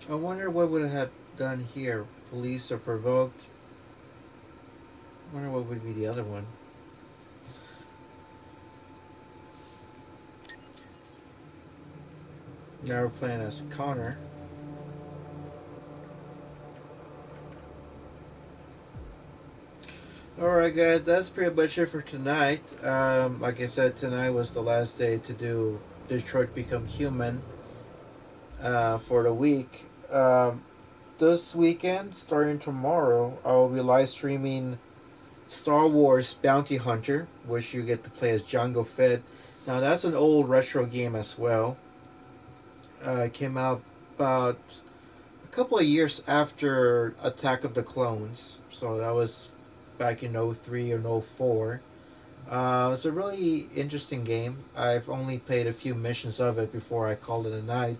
I wonder what would have done here. Police or provoked. I wonder what would be the other one. Now we're playing as Connor. Alright guys, that's pretty much it for tonight. Like I said, tonight was the last day to do Detroit Become Human for the week. This weekend, starting tomorrow, I will be live streaming Star Wars Bounty Hunter, which you get to play as Jango Fett. Now that's an old retro game as well. It came out about a couple of years after Attack of the Clones, so that was back in '03 or '04. It's a really interesting game. I've only played a few missions of it before I called it a night,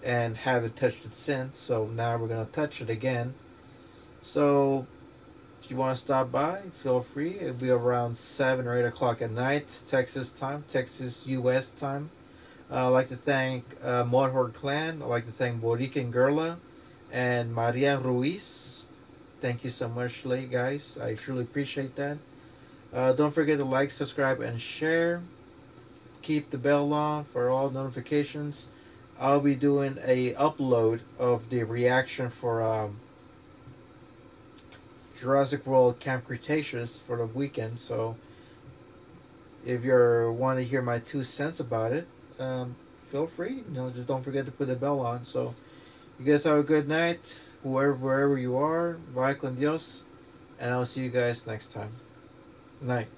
and haven't touched it since. So now we're gonna touch it again. So if you want to stop by, feel free. It'll be around 7 or 8 o'clock at night, Texas time, Texas U.S. time. I'd like to thank Morhord Clan. I'd like to thank Boriken Gerla and Maria Ruiz. Thank you so much, guys. I truly appreciate that. Don't forget to like, subscribe, and share. Keep the bell on for all notifications. I'll be doing a upload of the reaction for Jurassic World Camp Cretaceous for the weekend. So if you want to hear my 2 cents about it, feel free. Just don't forget to put the bell on. So you guys have a good night, wherever you are. Bye con Dios, and I'll see you guys next time. Night.